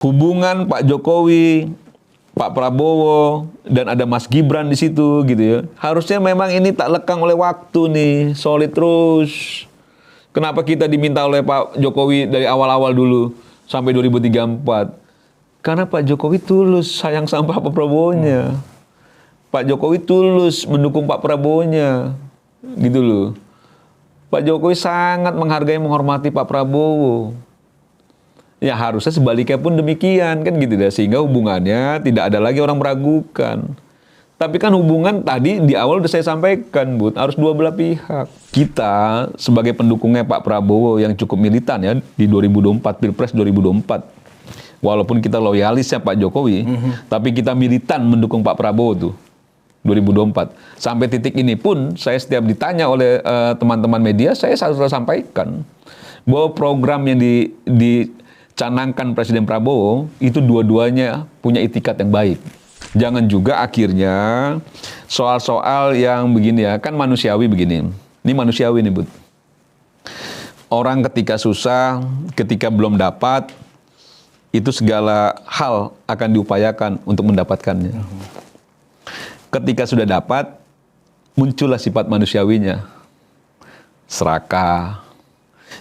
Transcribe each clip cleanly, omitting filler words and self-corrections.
hubungan Pak Jokowi, Pak Prabowo, dan ada Mas Gibran di situ gitu ya. Harusnya memang ini tak lekang oleh waktu nih, solid terus. Kenapa kita diminta oleh Pak Jokowi dari awal-awal dulu sampai 2034? Karena Pak Jokowi tulus sayang sama Pak Prabowo-nya. Pak Jokowi tulus mendukung Pak Prabowo-nya. Gitu loh. Pak Jokowi sangat menghargai, menghormati Pak Prabowo. Ya harusnya sebaliknya pun demikian kan gitu deh, sehingga hubungannya tidak ada lagi orang meragukan. Tapi kan hubungan tadi di awal udah saya sampaikan, Bud, harus dua belah pihak. Kita sebagai pendukungnya Pak Prabowo yang cukup militan ya di 2024 Pilpres 2024. Walaupun kita loyalisnya Pak Jokowi, tapi kita militan mendukung Pak Prabowo tuh 2024. Sampai titik ini pun saya setiap ditanya oleh teman-teman media, saya selalu sampaikan bahwa program yang dicanangkan Presiden Prabowo itu dua-duanya punya itikat yang baik. Jangan juga akhirnya soal-soal yang begini ya, kan manusiawi begini. Ini manusiawi nih, Bud. Orang ketika susah, ketika belum dapat, itu segala hal akan diupayakan untuk mendapatkannya. Ketika sudah dapat, muncullah sifat manusiawinya. Serakah,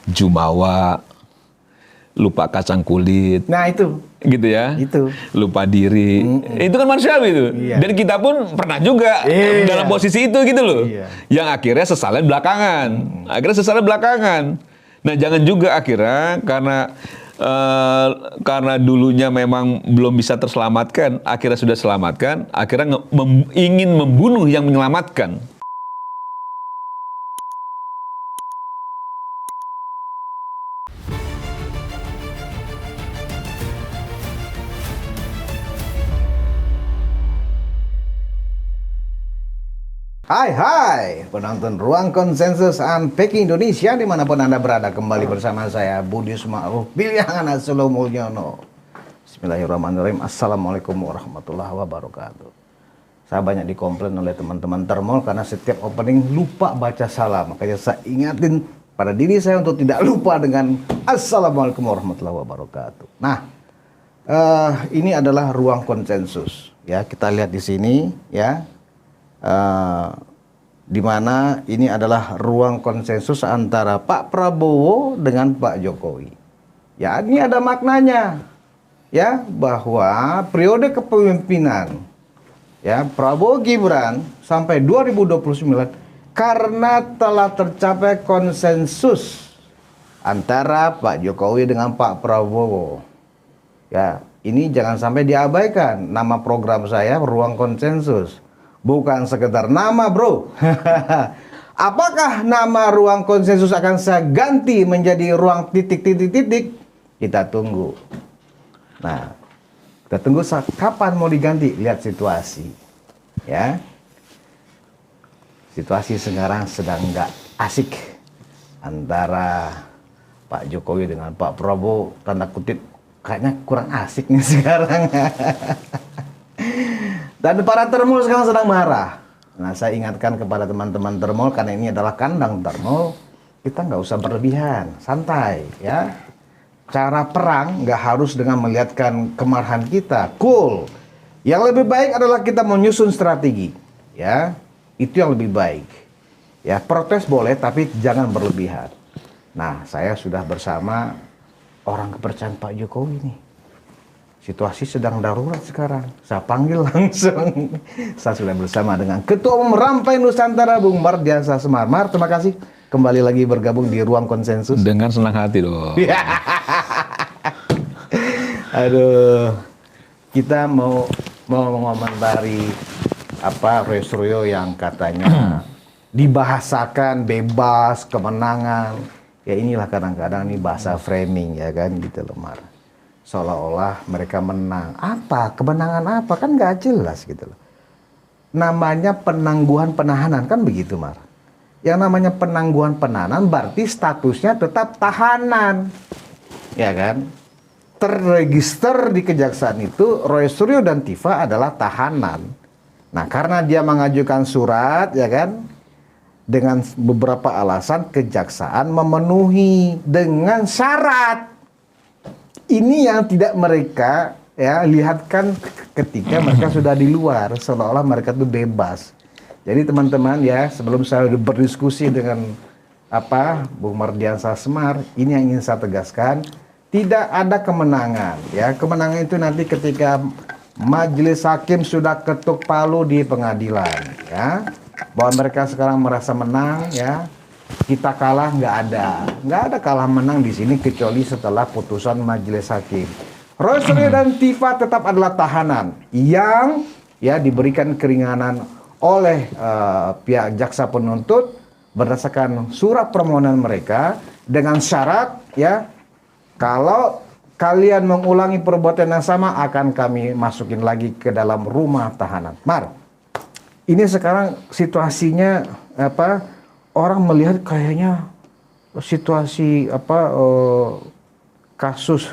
jumawa, lupa kacang kulit. Nah itu. Gitu ya. Itu. Lupa diri. Itu kan manusiawi itu. Iya. Dan kita pun pernah juga dalam posisi itu gitu loh. Iya. Yang akhirnya sesalnya belakangan. Akhirnya sesalnya belakangan. Nah jangan juga akhirnya karena dulunya memang belum bisa terselamatkan, akhirnya sudah selamatkan, akhirnya ingin membunuh yang menyelamatkan. Hai penonton Ruang Konsensus Unpacking Indonesia dimanapun Anda berada, kembali bersama saya Budi Suma'ruf Biliangan Asolo Mulyono. Bismillahirrahmanirrahim. Assalamualaikum warahmatullahi wabarakatuh. Saya banyak dikomplain oleh teman-teman termol karena setiap opening lupa baca salam. Makanya saya ingatin pada diri saya untuk tidak lupa dengan Assalamualaikum warahmatullahi wabarakatuh. Nah, ini adalah Ruang Konsensus. Ya, kita lihat di sini ya. Di mana ini adalah ruang konsensus antara Pak Prabowo dengan Pak Jokowi. Ya, ini ada maknanya. Ya, bahwa periode kepemimpinan ya Prabowo Gibran sampai 2029 karena telah tercapai konsensus antara Pak Jokowi dengan Pak Prabowo. Ya, ini jangan sampai diabaikan. Nama program saya Ruang Konsensus. Bukan sekedar nama, bro. Apakah nama Ruang Konsensus akan saya ganti menjadi ruang titik-titik-titik? Kita tunggu. Nah, kita tunggu kapan mau diganti. Lihat situasi. Ya. Situasi sekarang sedang nggak asik antara Pak Jokowi dengan Pak Prabowo. Tanda kutip, kayaknya kurang asik nih sekarang. Dan para termol sekarang sedang marah. Nah, saya ingatkan kepada teman-teman termol, karena ini adalah kandang termol, kita nggak usah berlebihan, santai ya. Cara perang nggak harus dengan melihatkan kemarahan kita, cool. Yang lebih baik adalah kita menyusun strategi, ya. Itu yang lebih baik. Ya, protes boleh, tapi jangan berlebihan. Nah, saya sudah bersama orang kepercayaan Pak Jokowi nih. Situasi sedang darurat sekarang. Saya panggil langsung. Saya sudah bersama dengan Ketua Umum Rampai Nusantara, Bung Mardiansyah Semar. Mar, terima kasih. Kembali lagi bergabung di Ruang Konsensus. Dengan senang hati dong. Aduh. Kita mau mengomentari apa Roy Suryo yang katanya dibahasakan bebas, kemenangan. Ya inilah kadang-kadang ini bahasa framing ya kan gitu loh, Mar. Seolah-olah mereka menang. Apa? Kemenangan apa? Kan nggak jelas gitu loh. Namanya penangguhan penahanan, kan begitu, Mar. Yang namanya penangguhan penahanan berarti statusnya tetap tahanan. Ya kan? Terregister di kejaksaan itu Roy Suryo dan Tifa adalah tahanan. Nah, karena dia mengajukan surat, ya kan? Dengan beberapa alasan kejaksaan memenuhi dengan syarat. Ini yang tidak mereka ya lihatkan ketika mereka sudah di luar, seolah-olah mereka itu bebas. Jadi teman-teman ya, sebelum saya berdiskusi dengan Bung Mardiansah Semar, ini yang ingin saya tegaskan, tidak ada kemenangan ya. Kemenangan itu nanti ketika majelis hakim sudah ketuk palu di pengadilan ya, bahwa mereka sekarang merasa menang ya. Kita kalah, nggak ada kalah menang di sini kecuali setelah putusan majelis hakim. Roy Suryo dan Tifa tetap adalah tahanan yang ya diberikan keringanan oleh pihak jaksa penuntut berdasarkan surat permohonan mereka dengan syarat ya, kalau kalian mengulangi perbuatan yang sama akan kami masukin lagi ke dalam rumah tahanan. Mar, ini sekarang situasinya orang melihat kayaknya situasi kasus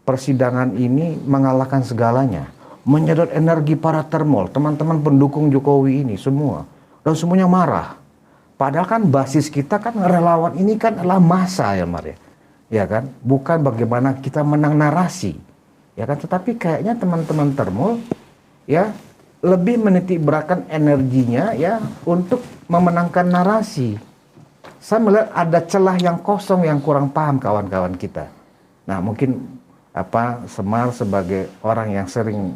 persidangan ini mengalahkan segalanya, menyedot energi para termol, teman-teman pendukung Jokowi ini semua, dan semuanya marah. Padahal kan basis kita kan relawan ini kan adalah massa ya Mar ya kan, bukan bagaimana kita menang narasi ya kan, tetapi kayaknya teman-teman termol ya lebih menitik beratkan energinya ya untuk memenangkan narasi. Saya melihat ada celah yang kosong yang kurang paham kawan-kawan kita. Nah mungkin Semar sebagai orang yang sering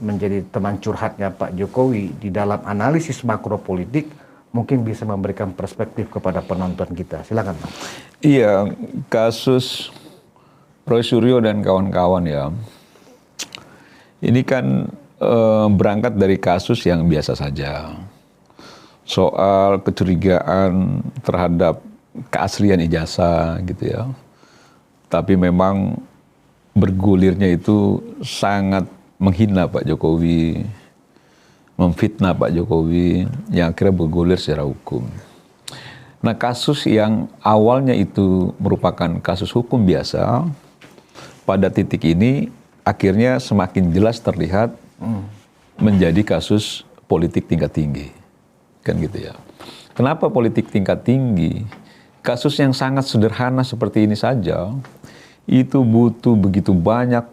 menjadi teman curhatnya Pak Jokowi di dalam analisis makropolitik, mungkin bisa memberikan perspektif kepada penonton kita. Silakan Pak. Iya, kasus Roy Suryo dan kawan-kawan ya, ini kan berangkat dari kasus yang biasa saja. Soal kecurigaan terhadap keaslian ijazah gitu ya. Tapi memang bergulirnya itu sangat menghina Pak Jokowi, memfitnah Pak Jokowi, yang akhirnya bergulir secara hukum. Nah kasus yang awalnya itu merupakan kasus hukum biasa, pada titik ini akhirnya semakin jelas terlihat menjadi kasus politik tingkat tinggi, kan gitu ya. Kenapa politik tingkat tinggi? Kasus yang sangat sederhana seperti ini saja itu butuh begitu banyak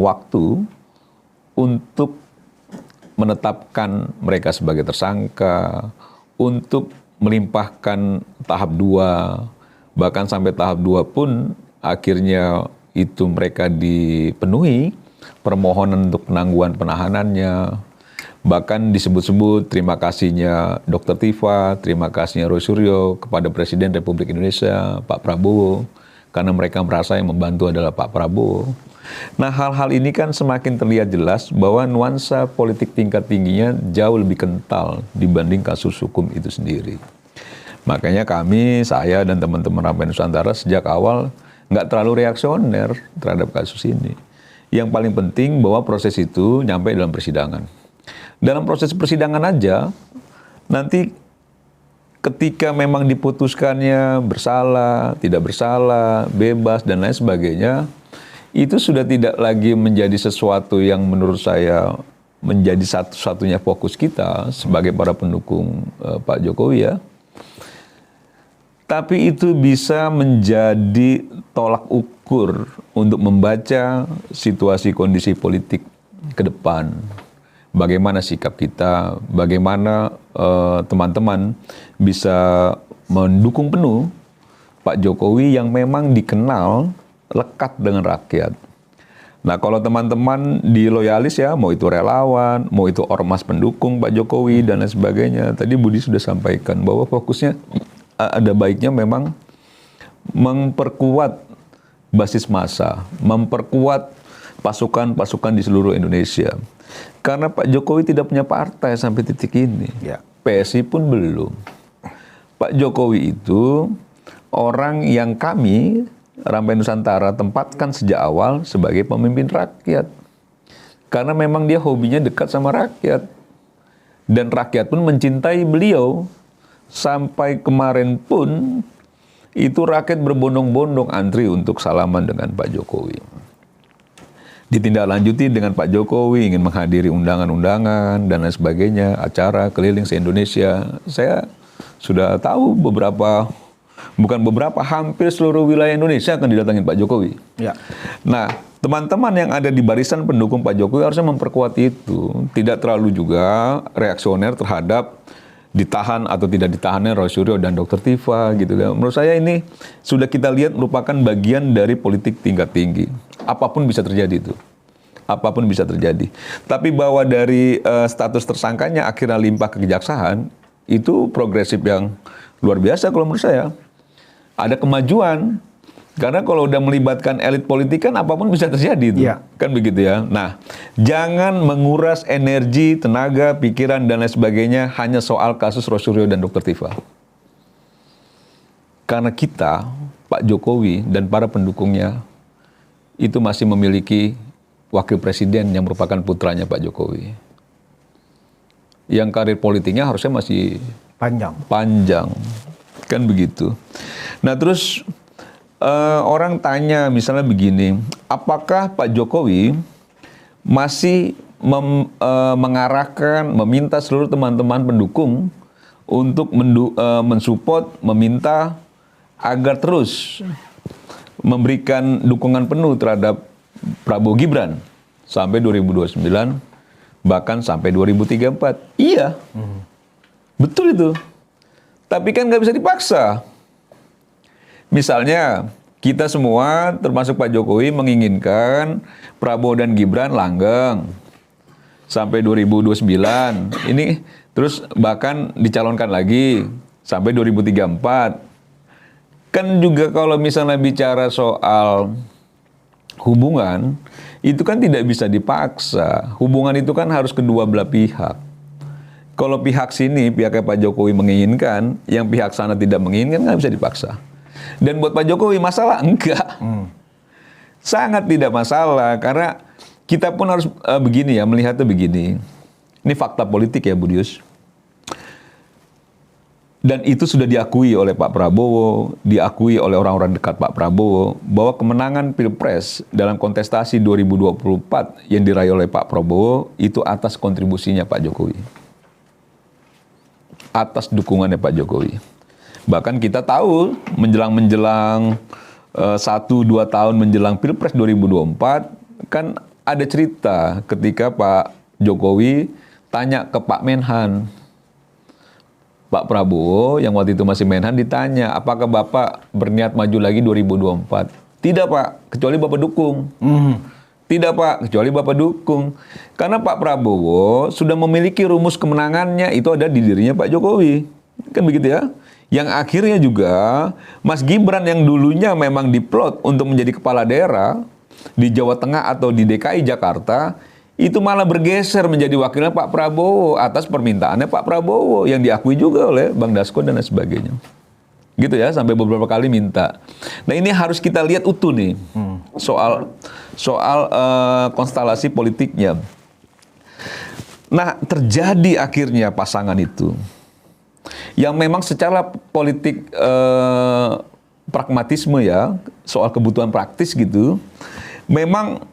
waktu untuk menetapkan mereka sebagai tersangka, untuk melimpahkan tahap 2, bahkan sampai tahap 2 pun akhirnya itu mereka dipenuhi permohonan untuk penangguhan penahanannya, bahkan disebut-sebut terima kasihnya Dr. Tifa, terima kasihnya Roy Suryo kepada Presiden Republik Indonesia, Pak Prabowo, karena mereka merasa yang membantu adalah Pak Prabowo. Nah hal-hal ini kan semakin terlihat jelas bahwa nuansa politik tingkat tingginya jauh lebih kental dibanding kasus hukum itu sendiri. Makanya kami, saya dan teman-teman Rampai Nusantara sejak awal nggak terlalu reaksioner terhadap kasus ini. Yang paling penting bahwa proses itu nyampe dalam persidangan. Dalam proses persidangan aja, nanti ketika memang diputuskannya bersalah, tidak bersalah, bebas, dan lain sebagainya, itu sudah tidak lagi menjadi sesuatu yang menurut saya menjadi satu-satunya fokus kita sebagai para pendukung Pak Jokowi ya. Tapi itu bisa menjadi tolak ukur untuk membaca situasi kondisi politik ke depan. Bagaimana sikap kita, bagaimana teman-teman bisa mendukung penuh Pak Jokowi yang memang dikenal lekat dengan rakyat. Nah kalau teman-teman di loyalis ya, mau itu relawan, mau itu ormas pendukung Pak Jokowi dan lain sebagainya. Tadi Budi sudah sampaikan bahwa fokusnya ada baiknya memang memperkuat basis massa, memperkuat pasukan-pasukan di seluruh Indonesia. Karena Pak Jokowi tidak punya partai sampai titik ini. Ya. PSI pun belum. Pak Jokowi itu orang yang kami, Rampai Nusantara, tempatkan sejak awal sebagai pemimpin rakyat. Karena memang dia hobinya dekat sama rakyat. Dan rakyat pun mencintai beliau. Sampai kemarin pun itu rakyat berbondong-bondong antri untuk salaman dengan Pak Jokowi. Ditindaklanjuti dengan Pak Jokowi ingin menghadiri undangan-undangan dan lain sebagainya, acara keliling se-Indonesia. Saya sudah tahu beberapa bukan beberapa, hampir seluruh wilayah Indonesia akan didatangin Pak Jokowi. Ya. Nah, teman-teman yang ada di barisan pendukung Pak Jokowi harusnya memperkuat itu, tidak terlalu juga reaksioner terhadap ditahan atau tidak ditahannya Roy Suryo dan Dr. Tifa gitu kan. Menurut saya ini sudah kita lihat merupakan bagian dari politik tingkat tinggi. Apapun bisa terjadi itu. Apapun bisa terjadi. Tapi bahwa dari status tersangkanya akhirnya limpah ke kejaksaan, itu progresif yang luar biasa kalau menurut saya. Ada kemajuan. Karena kalau udah melibatkan elit politik kan apapun bisa terjadi itu. Iya. Kan begitu ya. Nah, jangan menguras energi, tenaga, pikiran dan lain sebagainya hanya soal kasus Roy Suryo dan Dr. Tifa. Karena kita, Pak Jokowi dan para pendukungnya itu masih memiliki wakil presiden yang merupakan putranya Pak Jokowi. Yang karir politiknya harusnya masih panjang. Kan begitu. Nah, terus orang tanya misalnya begini, apakah Pak Jokowi masih mengarahkan, meminta seluruh teman-teman pendukung untuk mensupport, meminta agar terus memberikan dukungan penuh terhadap Prabowo Gibran sampai 2029, bahkan sampai 2034. Iya, betul itu. Tapi kan nggak bisa dipaksa. Misalnya, kita semua termasuk Pak Jokowi menginginkan Prabowo dan Gibran langgeng sampai 2029. Ini terus bahkan dicalonkan lagi sampai 2034. Kan juga kalau misalnya bicara soal hubungan, itu kan tidak bisa dipaksa. Hubungan itu kan harus kedua belah pihak. Kalau pihak sini, pihaknya Pak Jokowi menginginkan, yang pihak sana tidak menginginkan, nggak bisa dipaksa. Dan buat Pak Jokowi masalah? Enggak. Sangat tidak masalah, karena kita pun harus begini ya, melihatnya begini. Ini fakta politik ya, Budius. Dan itu sudah diakui oleh Pak Prabowo, diakui oleh orang-orang dekat Pak Prabowo, bahwa kemenangan Pilpres dalam kontestasi 2024 yang diraih oleh Pak Prabowo, itu atas kontribusinya Pak Jokowi. Atas dukungannya Pak Jokowi. Bahkan kita tahu menjelang 1-2 tahun menjelang Pilpres 2024 kan ada cerita ketika Pak Jokowi tanya ke Pak Menhan. Pak Prabowo yang waktu itu masih Menhan ditanya, apakah Bapak berniat maju lagi 2024? Tidak Pak, kecuali Bapak dukung. Tidak Pak, kecuali Bapak dukung. Karena Pak Prabowo sudah memiliki rumus kemenangannya, itu ada di dirinya Pak Jokowi. Kan begitu ya? Yang akhirnya juga Mas Gibran yang dulunya memang diplot untuk menjadi kepala daerah di Jawa Tengah atau di DKI Jakarta, itu malah bergeser menjadi wakilnya Pak Prabowo atas permintaannya Pak Prabowo yang diakui juga oleh Bang Dasko dan lain sebagainya. Gitu ya, sampai beberapa kali minta. Nah, ini harus kita lihat utuh nih soal konstelasi politiknya. Nah, terjadi akhirnya pasangan itu yang memang secara politik pragmatisme ya, soal kebutuhan praktis gitu, memang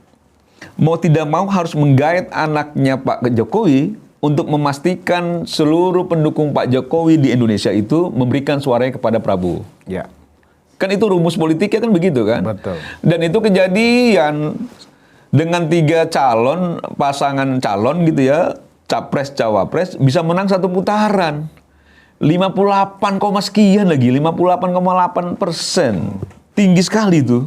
mau tidak mau harus menggait anaknya Pak Jokowi untuk memastikan seluruh pendukung Pak Jokowi di Indonesia itu memberikan suaranya kepada Prabowo. Ya. Kan itu rumus politiknya kan begitu kan? Betul. Dan itu kejadian dengan 3 calon, pasangan calon gitu ya, capres, cawapres, bisa menang 1 putaran. 58, sekian lagi, 58,8%. Tinggi sekali itu.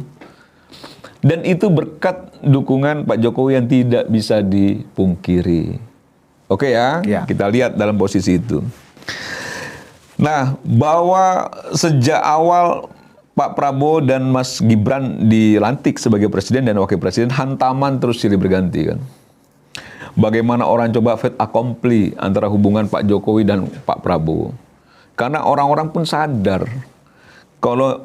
Dan itu berkat dukungan Pak Jokowi yang tidak bisa dipungkiri. Oke ya, kita lihat dalam posisi itu. Nah, bahwa sejak awal Pak Prabowo dan Mas Gibran dilantik sebagai presiden dan wakil presiden, hantaman terus silih berganti kan. Bagaimana orang coba fait accompli antara hubungan Pak Jokowi dan Pak Prabowo. Karena orang-orang pun sadar kalau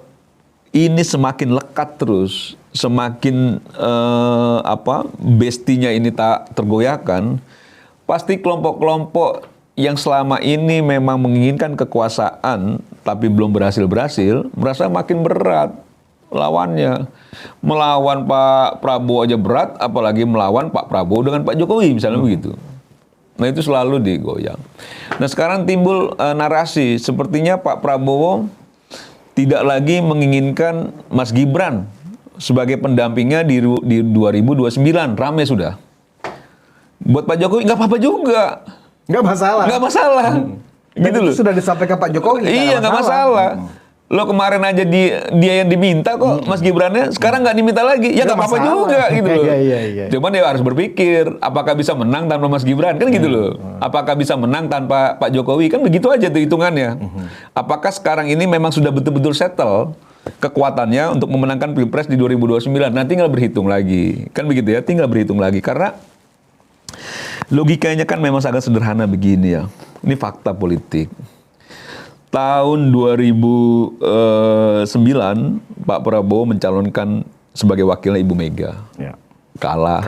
ini semakin lekat terus, semakin bestinya ini tak tergoyahkan, pasti kelompok-kelompok yang selama ini memang menginginkan kekuasaan tapi belum berhasil-berhasil, merasa makin berat lawannya. Melawan Pak Prabowo aja berat, apalagi melawan Pak Prabowo dengan Pak Jokowi, misalnya begitu. Nah, itu selalu digoyang. Nah, sekarang timbul narasi, sepertinya Pak Prabowo tidak lagi menginginkan Mas Gibran sebagai pendampingnya di 2029, rame sudah. Buat Pak Jokowi nggak apa-apa juga. Nggak masalah. Nggak masalah. Dan Gitu itu loh. sudah disampaikan Pak Jokowi. Iya, nggak masalah. Lo kemarin aja dia yang diminta kok, Mas Gibrannya, sekarang nggak diminta lagi. Ya Nggak nggak apa-apa masalah. juga gitu loh. Iya. Cuman dia harus berpikir, apakah bisa menang tanpa Mas Gibran? Kan gitu loh. Apakah bisa menang tanpa Pak Jokowi? Kan begitu aja tuh hitungannya. Apakah sekarang ini memang sudah betul-betul settle kekuatannya untuk memenangkan Pilpres di 2029? Nah, tinggal berhitung lagi. Kan begitu ya, tinggal berhitung lagi. Karena logikanya kan memang sangat sederhana begini ya. Ini fakta politik. Tahun 2009, Pak Prabowo mencalonkan sebagai wakilnya Ibu Mega. Ya. Kalah.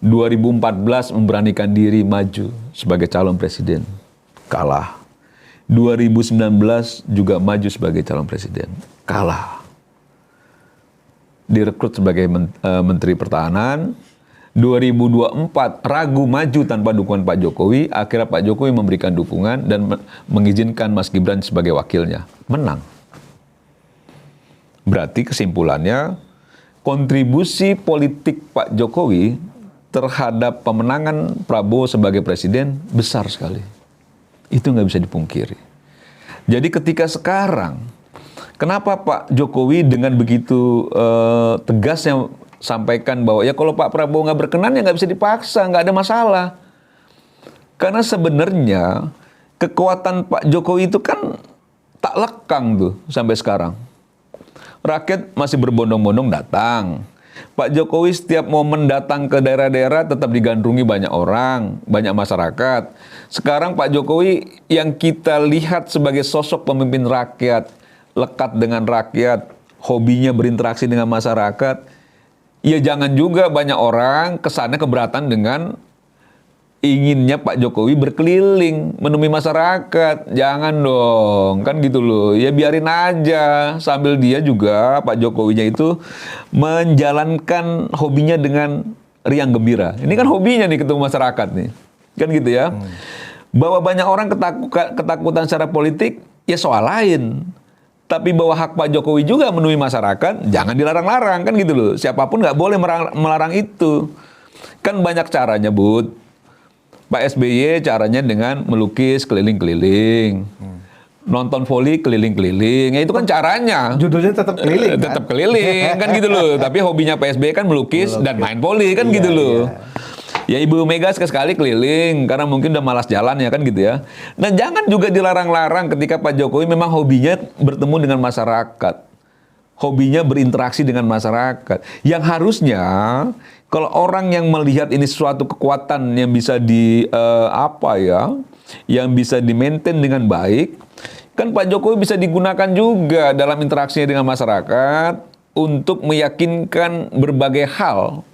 2014 memberanikan diri maju sebagai calon presiden. Kalah. 2019 juga maju sebagai calon presiden. Kalah. Direkrut sebagai Menteri Pertahanan. 2024 ragu maju tanpa dukungan Pak Jokowi. Akhirnya Pak Jokowi memberikan dukungan dan mengizinkan Mas Gibran sebagai wakilnya. Menang. Berarti kesimpulannya, kontribusi politik Pak Jokowi terhadap pemenangan Prabowo sebagai presiden besar sekali. Itu nggak bisa dipungkiri. Jadi ketika sekarang, kenapa Pak Jokowi dengan begitu tegasnya sampaikan bahwa ya kalau Pak Prabowo nggak berkenan ya nggak bisa dipaksa, nggak ada masalah. Karena sebenarnya kekuatan Pak Jokowi itu kan tak lekang tuh sampai sekarang. Rakyat masih berbondong-bondong datang. Pak Jokowi setiap momen datang ke daerah-daerah tetap digandrungi banyak orang, banyak masyarakat. Sekarang Pak Jokowi yang kita lihat sebagai sosok pemimpin rakyat, lekat dengan rakyat, hobinya berinteraksi dengan masyarakat. Ya jangan juga banyak orang kesannya keberatan dengan inginnya Pak Jokowi berkeliling menemui masyarakat. Jangan dong, kan gitu loh. Ya biarin aja sambil dia juga Pak Jokowinya itu menjalankan hobinya dengan riang gembira. Ini kan hobinya nih ketemu masyarakat nih. Kan gitu ya. Bahwa banyak orang ketakutan secara politik ya soal lain. Tapi bahwa hak Pak Jokowi juga menemui masyarakat, jangan dilarang-larang, kan gitu loh. Siapapun nggak boleh melarang itu. Kan banyak caranya, Bud. Pak SBY caranya dengan melukis keliling-keliling. Nonton voli keliling-keliling. Ya itu kan caranya. Judulnya tetap keliling. Kan? Tetap keliling, kan gitu loh. Tapi hobinya Pak SBY kan melukis dan main voli, kan gitu loh. Ya Ibu Mega sekali keliling, karena mungkin udah malas jalan ya kan gitu ya. Nah jangan juga dilarang-larang ketika Pak Jokowi memang hobinya bertemu dengan masyarakat. Hobinya berinteraksi dengan masyarakat. Yang harusnya kalau orang yang melihat ini suatu kekuatan yang bisa yang bisa di-maintain dengan baik, kan Pak Jokowi bisa digunakan juga dalam interaksinya dengan masyarakat untuk meyakinkan berbagai hal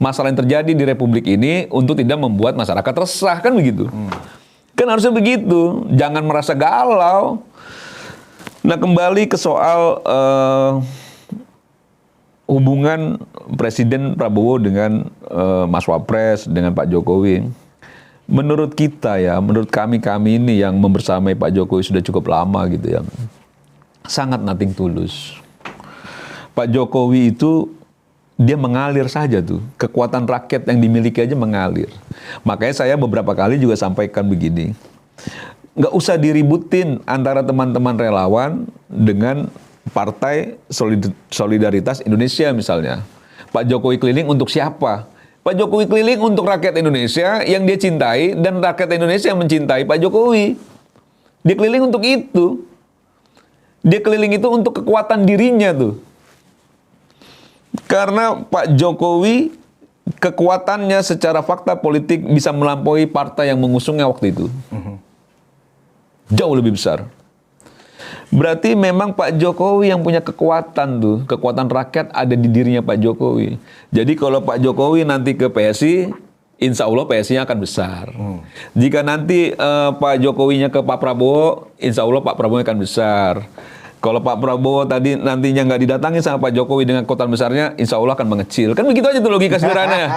masalah yang terjadi di Republik ini untuk tidak membuat masyarakat resah, kan begitu? Kan harusnya begitu, jangan merasa galau. Nah kembali ke soal hubungan Presiden Prabowo dengan Mas Wapres, dengan Pak Jokowi. Menurut kita ya, menurut kami ini yang membersamai Pak Jokowi sudah cukup lama gitu ya, sangat nothing tulus. Pak Jokowi itu dia mengalir saja tuh. Kekuatan rakyat yang dimiliki aja mengalir. Makanya saya beberapa kali juga sampaikan begini. Nggak usah diributin antara teman-teman relawan dengan Partai Solidaritas Indonesia misalnya. Pak Jokowi keliling untuk siapa? Pak Jokowi keliling untuk rakyat Indonesia yang dia cintai dan rakyat Indonesia yang mencintai Pak Jokowi. Dia keliling untuk itu. Dia keliling itu untuk kekuatan dirinya tuh. Karena Pak Jokowi kekuatannya secara fakta politik bisa melampaui partai yang mengusungnya waktu itu. Jauh lebih besar. Berarti memang Pak Jokowi yang punya kekuatan tuh. Kekuatan rakyat ada di dirinya Pak Jokowi. Jadi kalau Pak Jokowi nanti ke PSI, insya Allah PSI-nya akan besar. Jika nanti Pak Jokowinya ke Pak Prabowo, insya Allah Pak Prabowo akan besar. Kalau Pak Prabowo tadi nantinya nggak didatangi sama Pak Jokowi dengan kekuatan besarnya, insya Allah akan mengecil. Kan begitu aja tuh logika sederhananya.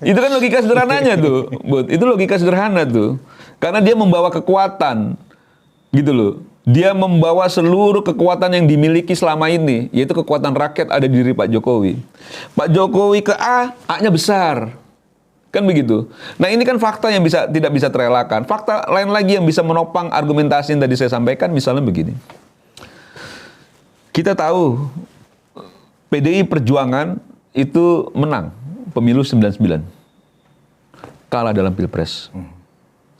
Itu kan logika sederhananya tuh, Bud. Itu logika sederhana tuh. Karena dia membawa kekuatan, gitu loh. Dia membawa seluruh kekuatan yang dimiliki selama ini, yaitu kekuatan rakyat ada di diri Pak Jokowi. Pak Jokowi ke A, A-nya besar. Kan begitu. Nah ini kan fakta yang tidak bisa terelakkan. Fakta lain lagi yang bisa menopang argumentasi yang tadi saya sampaikan, misalnya begini. Kita tahu PDI Perjuangan itu menang pemilu 99. Kalah dalam Pilpres.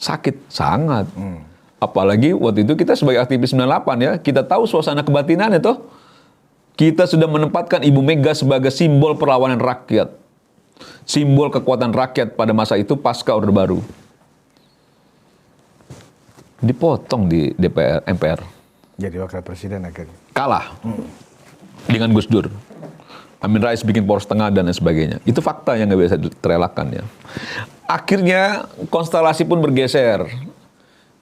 Sakit, sangat. Apalagi waktu itu kita sebagai aktivis 98 ya, kita tahu suasana kebatinan itu. Kita sudah menempatkan Ibu Mega sebagai simbol perlawanan rakyat. Simbol kekuatan rakyat pada masa itu pasca Orde Baru. Dipotong di DPR, MPR. Jadi wakil presiden akhirnya. Kalah dengan Gus Dur. Amin Rais bikin poros tengah dan lain sebagainya. Itu fakta yang nggak bisa terelakkan ya. Akhirnya konstelasi pun bergeser.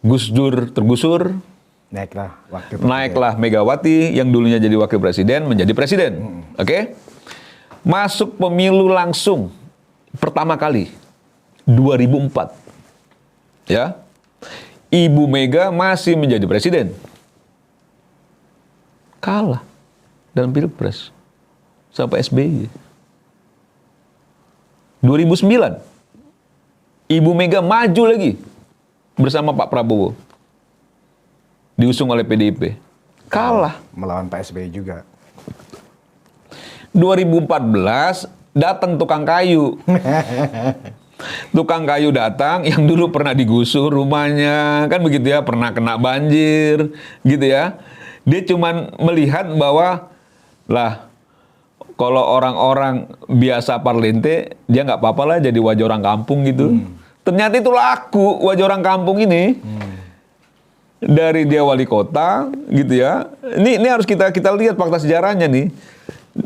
Gus Dur tergusur, naiklah Megawati yang dulunya jadi wakil presiden menjadi presiden. Oke? Masuk pemilu langsung pertama kali 2004. Ya. Ibu Mega masih menjadi presiden. Kalah dalam Pilpres sampai SBY. 2009 Ibu Mega maju lagi bersama Pak Prabowo. Diusung oleh PDIP. Kalah. Melawan Pak SBY juga. 2014 datang tukang kayu. Tukang kayu datang yang dulu pernah digusur rumahnya, kan begitu ya, pernah kena banjir, gitu ya. Dia cuman melihat bahwa lah kalau orang-orang biasa parlente, dia nggak apa-apa lah jadi wajah orang kampung gitu. Ternyata itu laku wajah orang kampung ini. Dari dia wali kota gitu ya. Ini harus kita lihat fakta sejarahnya nih.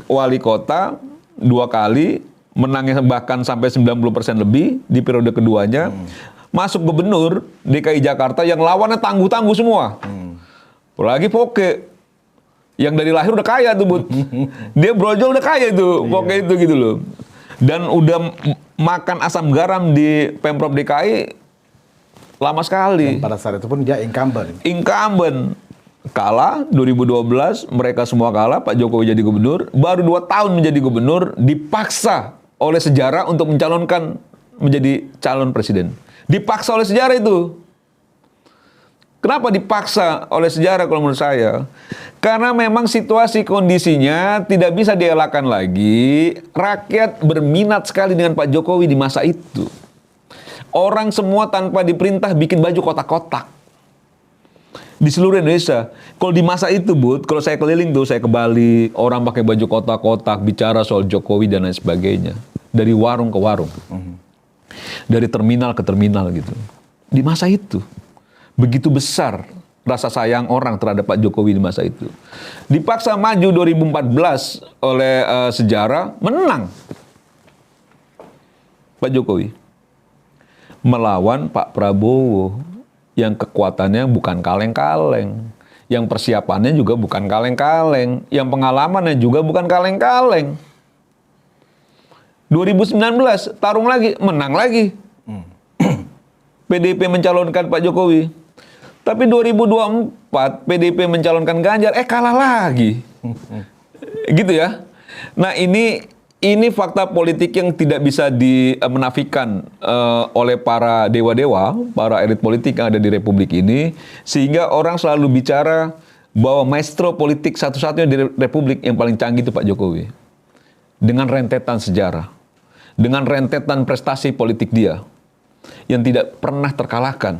Wali kota 2 kali menangnya bahkan sampai 90% lebih di periode keduanya. Masuk gubernur DKI Jakarta yang lawannya tangguh-tangguh semua. Apalagi Foke yang dari lahir udah kaya tuh, Bud. Dia brojol udah kaya tuh, Foke itu gitu loh. Dan udah makan asam garam di Pemprov DKI lama sekali. Dan pada saat itu pun dia incumbent. Kalah 2012, mereka semua kalah, Pak Jokowi jadi gubernur. Baru 2 tahun menjadi gubernur, dipaksa oleh sejarah untuk mencalonkan menjadi calon presiden. Dipaksa oleh sejarah itu. Kenapa dipaksa oleh sejarah kalau menurut saya? Karena memang situasi kondisinya tidak bisa dielakkan lagi. Rakyat berminat sekali dengan Pak Jokowi di masa itu. Orang semua tanpa diperintah bikin baju kotak-kotak. Di seluruh Indonesia. Kalau di masa itu, Bud, kalau saya keliling tuh, saya ke Bali, orang pakai baju kotak-kotak, bicara soal Jokowi dan lain sebagainya. Dari warung ke warung. Dari terminal ke terminal gitu. Di masa itu. Begitu besar rasa sayang orang terhadap Pak Jokowi di masa itu. Dipaksa maju 2014 oleh sejarah, menang Pak Jokowi. Melawan Pak Prabowo yang kekuatannya bukan kaleng-kaleng. Yang persiapannya juga bukan kaleng-kaleng. Yang pengalamannya juga bukan kaleng-kaleng. 2019 tarung lagi, menang lagi. PDIP mencalonkan Pak Jokowi. Tapi 2024 PDIP mencalonkan Ganjar, kalah lagi. Gitu ya. Nah ini fakta politik yang tidak bisa menafikan oleh para dewa-dewa, para elit politik yang ada di Republik ini. Sehingga orang selalu bicara bahwa maestro politik satu-satunya di Republik yang paling canggih itu Pak Jokowi. Dengan rentetan sejarah. Dengan rentetan prestasi politik dia. Yang tidak pernah terkalahkan.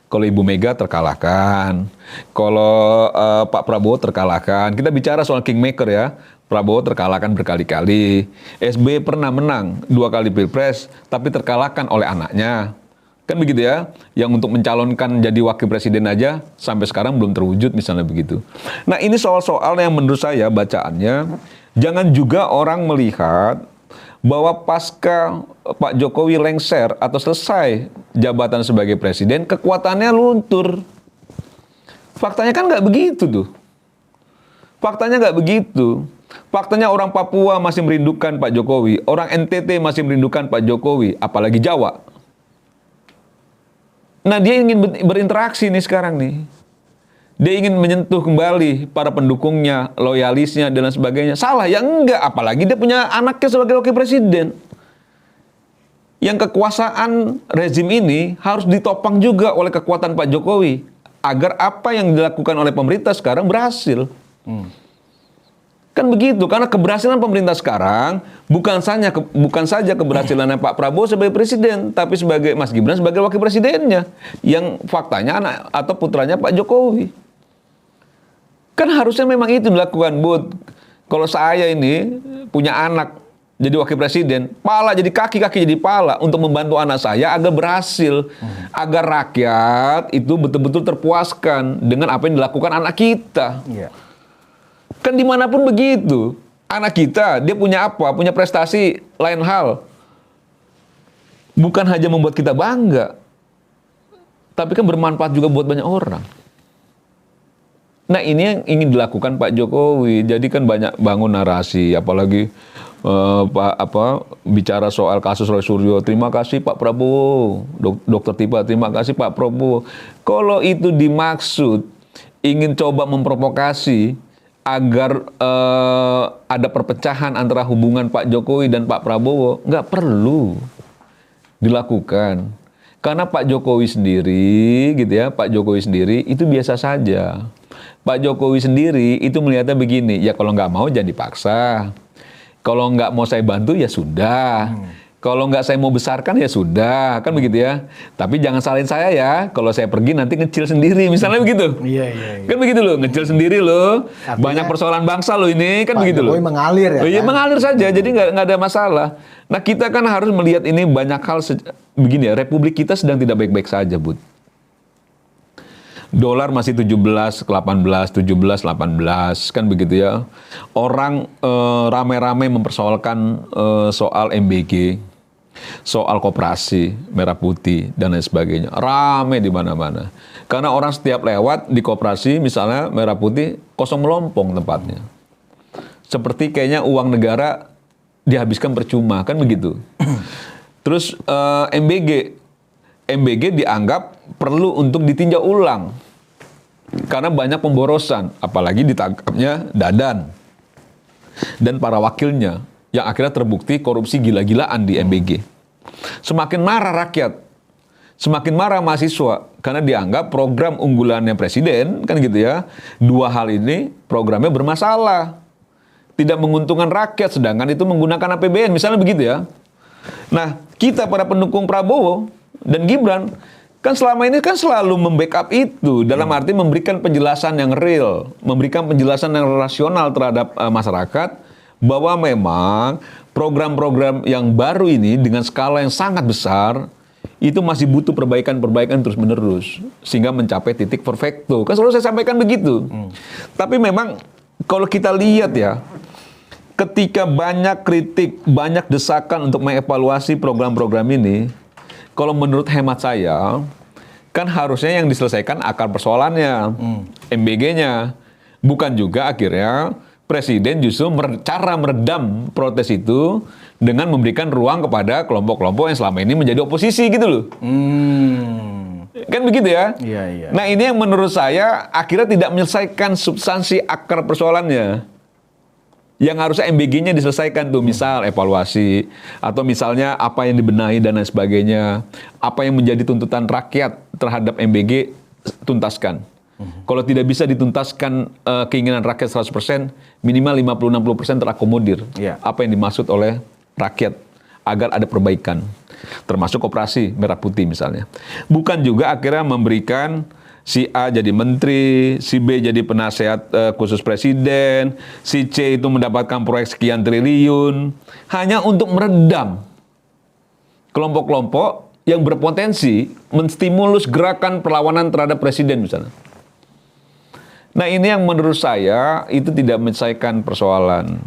Kalau Ibu Mega terkalahkan, kalau Pak Prabowo terkalahkan. Kita bicara soal kingmaker ya. Prabowo terkalahkan berkali-kali. SBY pernah menang 2 kali Pilpres, tapi terkalahkan oleh anaknya. Kan begitu ya. Yang untuk mencalonkan jadi wakil presiden aja, sampai sekarang belum terwujud misalnya begitu. Nah ini soal-soal yang menurut saya bacaannya, jangan juga orang melihat bahwa pasca Pak Jokowi lengser atau selesai jabatan sebagai presiden, kekuatannya luntur. Faktanya kan nggak begitu tuh. Faktanya nggak begitu. Faktanya orang Papua masih merindukan Pak Jokowi, orang NTT masih merindukan Pak Jokowi, apalagi Jawa. Nah dia ingin berinteraksi nih sekarang nih. Dia ingin menyentuh kembali para pendukungnya, loyalisnya, dan lain sebagainya. Salah ya enggak, apalagi dia punya anaknya sebagai wakil presiden. Yang kekuasaan rezim ini harus ditopang juga oleh kekuatan Pak Jokowi agar apa yang dilakukan oleh pemerintah sekarang berhasil. Kan begitu, karena keberhasilan pemerintah sekarang bukan saja keberhasilannya Pak Prabowo sebagai presiden, tapi sebagai Mas Gibran sebagai wakil presidennya, yang faktanya anak atau putranya Pak Jokowi. Kan harusnya memang itu dilakukan, Bud. Kalau saya ini punya anak jadi wakil presiden, pala jadi kaki, kaki jadi pala untuk membantu anak saya agar berhasil, agar rakyat itu betul-betul terpuaskan dengan apa yang dilakukan anak kita. Iya. Kan dimanapun begitu. Anak kita, dia punya apa? Punya prestasi lain hal. Bukan hanya membuat kita bangga, tapi kan bermanfaat juga buat banyak orang. Nah, ini yang ingin dilakukan Pak Jokowi. Jadi kan banyak bangun narasi, apalagi bicara soal kasus Roy Suryo. Terima kasih Pak Prabowo, Dokter Tiba. Terima kasih Pak Prabowo. Kalau itu dimaksud ingin coba memprovokasi agar ada perpecahan antara hubungan Pak Jokowi dan Pak Prabowo, nggak perlu dilakukan. Karena Pak Jokowi sendiri, gitu ya, Pak Jokowi sendiri itu biasa saja. Pak Jokowi sendiri itu melihatnya begini, ya kalau nggak mau jangan dipaksa. Kalau nggak mau saya bantu ya sudah. Kalau nggak saya mau besarkan ya sudah, kan begitu ya. Tapi jangan salahin saya ya, kalau saya pergi nanti ngecil sendiri, misalnya begitu. Iya. Kan begitu loh, ngecil sendiri loh. Artinya, banyak persoalan bangsa loh ini, kan Pak begitu loh. Jokowi mengalir ya. Oh, iya, kan? mengalir saja, jadi nggak ada masalah. Nah, kita kan harus melihat ini banyak hal begini ya, Republik kita sedang tidak baik-baik saja, Bud. Dolar masih 17, 18, 17, 18, kan begitu ya. Orang rame-rame mempersoalkan soal MBG, soal koperasi merah putih dan lain sebagainya. Rame di mana-mana. Karena orang setiap lewat di koperasi misalnya merah putih kosong melompong tempatnya. Seperti kayaknya uang negara dihabiskan percuma, kan begitu. Terus MBG dianggap perlu untuk ditinjau ulang. Karena banyak pemborosan, apalagi ditangkapnya Dadan dan para wakilnya yang akhirnya terbukti korupsi gila-gilaan di MBG. Semakin marah rakyat, semakin marah mahasiswa karena dianggap program unggulannya presiden, kan gitu ya. Dua hal ini programnya bermasalah. Tidak menguntungkan rakyat, sedangkan itu menggunakan APBN, misalnya begitu ya. Nah, kita para pendukung Prabowo dan Gibran kan selama ini kan selalu membackup itu, dalam arti memberikan penjelasan yang real, memberikan penjelasan yang rasional terhadap masyarakat, bahwa memang program-program yang baru ini dengan skala yang sangat besar, itu masih butuh perbaikan-perbaikan terus-menerus, sehingga mencapai titik perfecto. Kan selalu saya sampaikan begitu. Tapi memang kalau kita lihat ya, ketika banyak kritik, banyak desakan untuk mengevaluasi program-program ini, kalau menurut hemat saya, kan harusnya yang diselesaikan akar persoalannya, MBG-nya. Bukan juga akhirnya Presiden justru cara meredam protes itu dengan memberikan ruang kepada kelompok-kelompok yang selama ini menjadi oposisi gitu loh. Kan begitu ya? Iya. Nah, ini yang menurut saya akhirnya tidak menyelesaikan substansi akar persoalannya. Yang harusnya MBG-nya diselesaikan tuh, misal evaluasi, atau misalnya apa yang dibenahi dan lain sebagainya, apa yang menjadi tuntutan rakyat terhadap MBG, tuntaskan. Kalau tidak bisa dituntaskan keinginan rakyat 100%, minimal 50-60% terakomodir. Iya. Apa yang dimaksud oleh rakyat, agar ada perbaikan. Termasuk operasi merah putih misalnya. Bukan juga akhirnya memberikan si A jadi menteri, si B jadi penasehat khusus presiden, si C itu mendapatkan proyek sekian triliun, hanya untuk meredam kelompok-kelompok yang berpotensi menstimulus gerakan perlawanan terhadap presiden misalnya. Nah, ini yang menurut saya itu tidak menyelesaikan persoalan.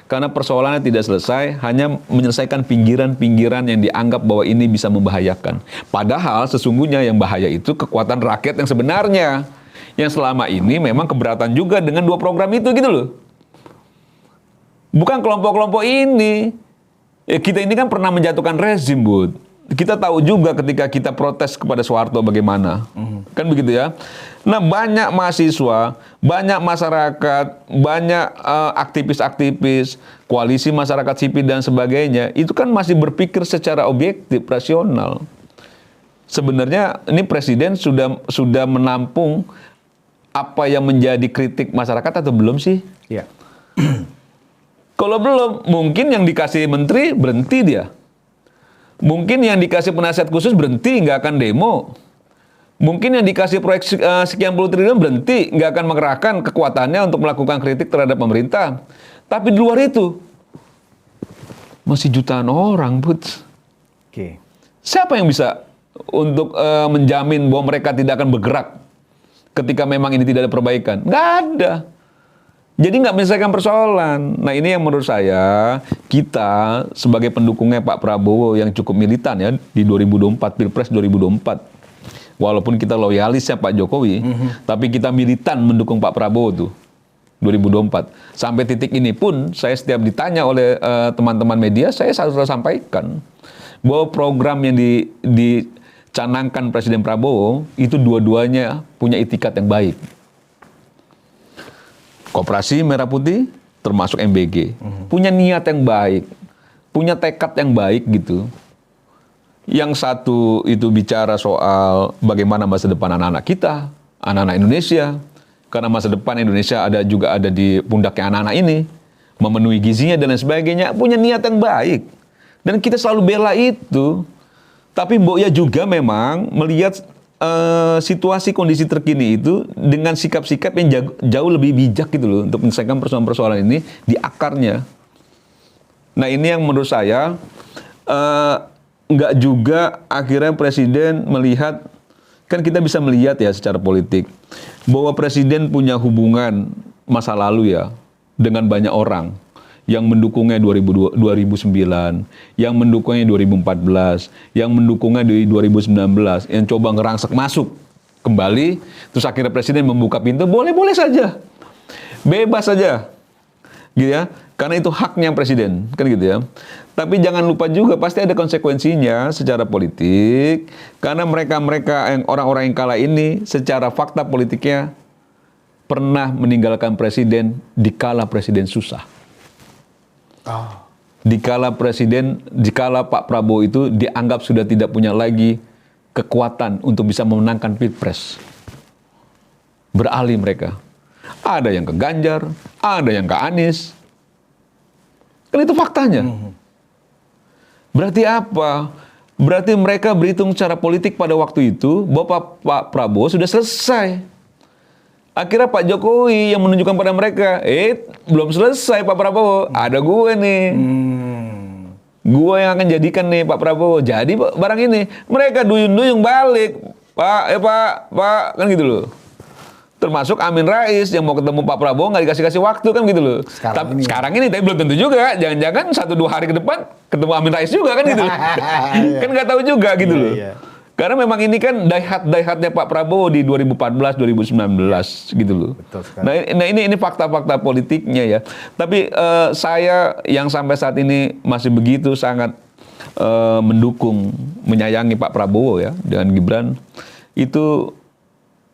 Karena persoalannya tidak selesai, hanya menyelesaikan pinggiran-pinggiran yang dianggap bahwa ini bisa membahayakan. Padahal sesungguhnya yang bahaya itu kekuatan rakyat yang sebenarnya. Yang selama ini memang keberatan juga dengan dua program itu gitu loh. Bukan kelompok-kelompok ini. Ya, kita ini kan pernah menjatuhkan rezim, Bud. Kita tahu juga ketika kita protes kepada Soeharto bagaimana. Kan begitu ya. Nah, banyak mahasiswa, banyak masyarakat, banyak aktivis-aktivis, koalisi masyarakat sipil dan sebagainya, itu kan masih berpikir secara objektif, rasional. Sebenarnya ini presiden sudah menampung apa yang menjadi kritik masyarakat atau belum sih? Ya. Kalau belum, mungkin yang dikasih menteri berhenti dia. Mungkin yang dikasih penasihat khusus berhenti, nggak akan demo. Mungkin yang dikasih proyek sekian puluh triliun berhenti, nggak akan mengerahkan kekuatannya untuk melakukan kritik terhadap pemerintah. Tapi di luar itu, masih jutaan orang, Bud. Oke. Siapa yang bisa untuk menjamin bahwa mereka tidak akan bergerak ketika memang ini tidak ada perbaikan? Nggak ada. Jadi nggak menyelesaikan persoalan. Nah, ini yang menurut saya, kita sebagai pendukungnya Pak Prabowo yang cukup militan ya, di 2024, Pilpres 2024. Walaupun kita loyalisnya Pak Jokowi, tapi kita militan mendukung Pak Prabowo tuh 2024. Sampai titik ini pun saya setiap ditanya oleh teman-teman media, saya selalu sampaikan bahwa program yang dicanangkan Presiden Prabowo itu dua-duanya punya itikat yang baik. Koperasi Merah Putih termasuk MBG punya niat yang baik, punya tekad yang baik gitu. Yang satu itu bicara soal bagaimana masa depan anak-anak kita, anak-anak Indonesia. Karena masa depan Indonesia juga ada di pundaknya anak-anak ini. Memenuhi gizinya dan lain sebagainya. Punya niat yang baik. Dan kita selalu bela itu. Tapi Mbok Ya juga memang melihat situasi kondisi terkini itu dengan sikap-sikap yang jauh lebih bijak gitu loh. Untuk menyelesaikan persoalan-persoalan ini di akarnya. Nah, ini yang menurut saya nggak juga akhirnya presiden melihat, kan kita bisa melihat ya secara politik, bahwa presiden punya hubungan masa lalu ya dengan banyak orang yang mendukungnya 2009, yang mendukungnya 2014, yang mendukungnya di 2019, yang coba ngerangsek masuk kembali, terus akhirnya presiden membuka pintu, boleh-boleh saja, bebas saja, gitu ya, karena itu haknya presiden, kan gitu ya. Tapi jangan lupa juga pasti ada konsekuensinya secara politik, karena mereka-mereka yang orang-orang yang kalah ini secara fakta politiknya pernah meninggalkan presiden dikala presiden susah. Dikala Pak Prabowo itu dianggap sudah tidak punya lagi kekuatan untuk bisa memenangkan Pilpres. Beralih mereka. Ada yang ke Ganjar, ada yang ke Anies. Kan itu faktanya. Berarti apa? Berarti mereka berhitung secara politik pada waktu itu bahwa Pak Prabowo sudah selesai. Akhirnya Pak Jokowi yang menunjukkan pada mereka, belum selesai Pak Prabowo, ada gue nih. Gue yang akan jadikan nih Pak Prabowo. Jadi barang ini, mereka duyung-duyung balik. Pak, kan gitu loh. Termasuk Amin Rais yang mau ketemu Pak Prabowo nggak dikasih waktu kan gitu loh. Sekarang ini tapi belum tentu juga. Jangan-jangan 1-2 hari ke depan ketemu Amin Rais juga kan gitu. Kan nggak tahu juga gitu loh. Karena memang ini kan daihatnya Pak Prabowo di 2014, 2019 gitu loh. Betul sekali. Nah ini fakta-fakta politiknya ya. Tapi saya yang sampai saat ini masih begitu sangat mendukung, menyayangi Pak Prabowo ya dengan Gibran itu.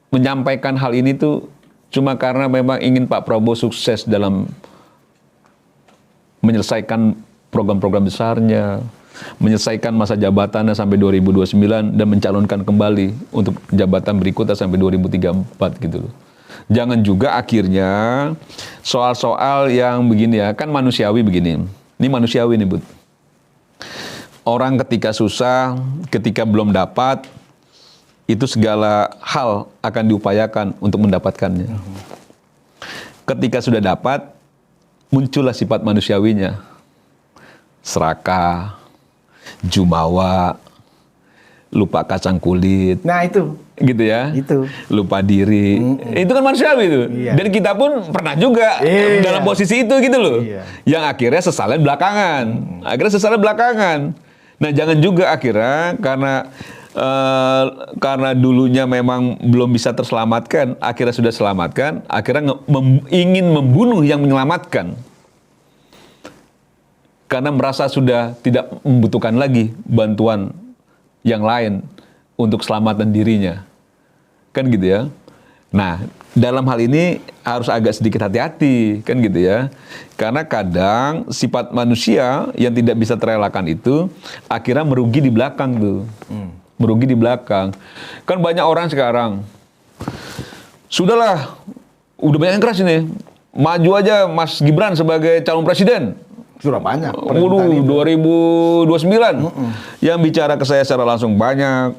Menyampaikan hal ini tuh cuma karena memang ingin Pak Prabowo sukses dalam menyelesaikan program-program besarnya, menyelesaikan masa jabatannya sampai 2029 dan mencalonkan kembali untuk jabatan berikutnya sampai 2034 gitu loh. Jangan juga akhirnya soal-soal yang begini ya, kan manusiawi begini. Ini manusiawi nih, Bud. Orang ketika susah, ketika belum dapat, itu segala hal akan diupayakan untuk mendapatkannya. Ketika sudah dapat, muncullah sifat manusiawinya. Serakah, jumawa, lupa kacang kulit. Nah itu. Gitu ya. Itu. Lupa diri. Itu kan manusiawi itu. Iya. Dan kita pun pernah juga dalam posisi itu gitu loh. Iya. Yang akhirnya sesalnya belakangan. Akhirnya sesalnya belakangan. Nah jangan juga akhirnya karena dulunya memang belum bisa terselamatkan, akhirnya sudah selamatkan, akhirnya ingin membunuh yang menyelamatkan. Karena merasa sudah tidak membutuhkan lagi bantuan yang lain untuk keselamatan dirinya. Kan gitu ya. Nah, dalam hal ini harus agak sedikit hati-hati, kan gitu ya. Karena kadang sifat manusia yang tidak bisa terelakkan itu akhirnya merugi di belakang tuh. Merugi di belakang. Kan banyak orang sekarang, sudahlah, udah banyak yang keras ini. Maju aja Mas Gibran sebagai calon presiden. Sudah banyak. Waduh, 2029. Yang bicara ke saya secara langsung banyak.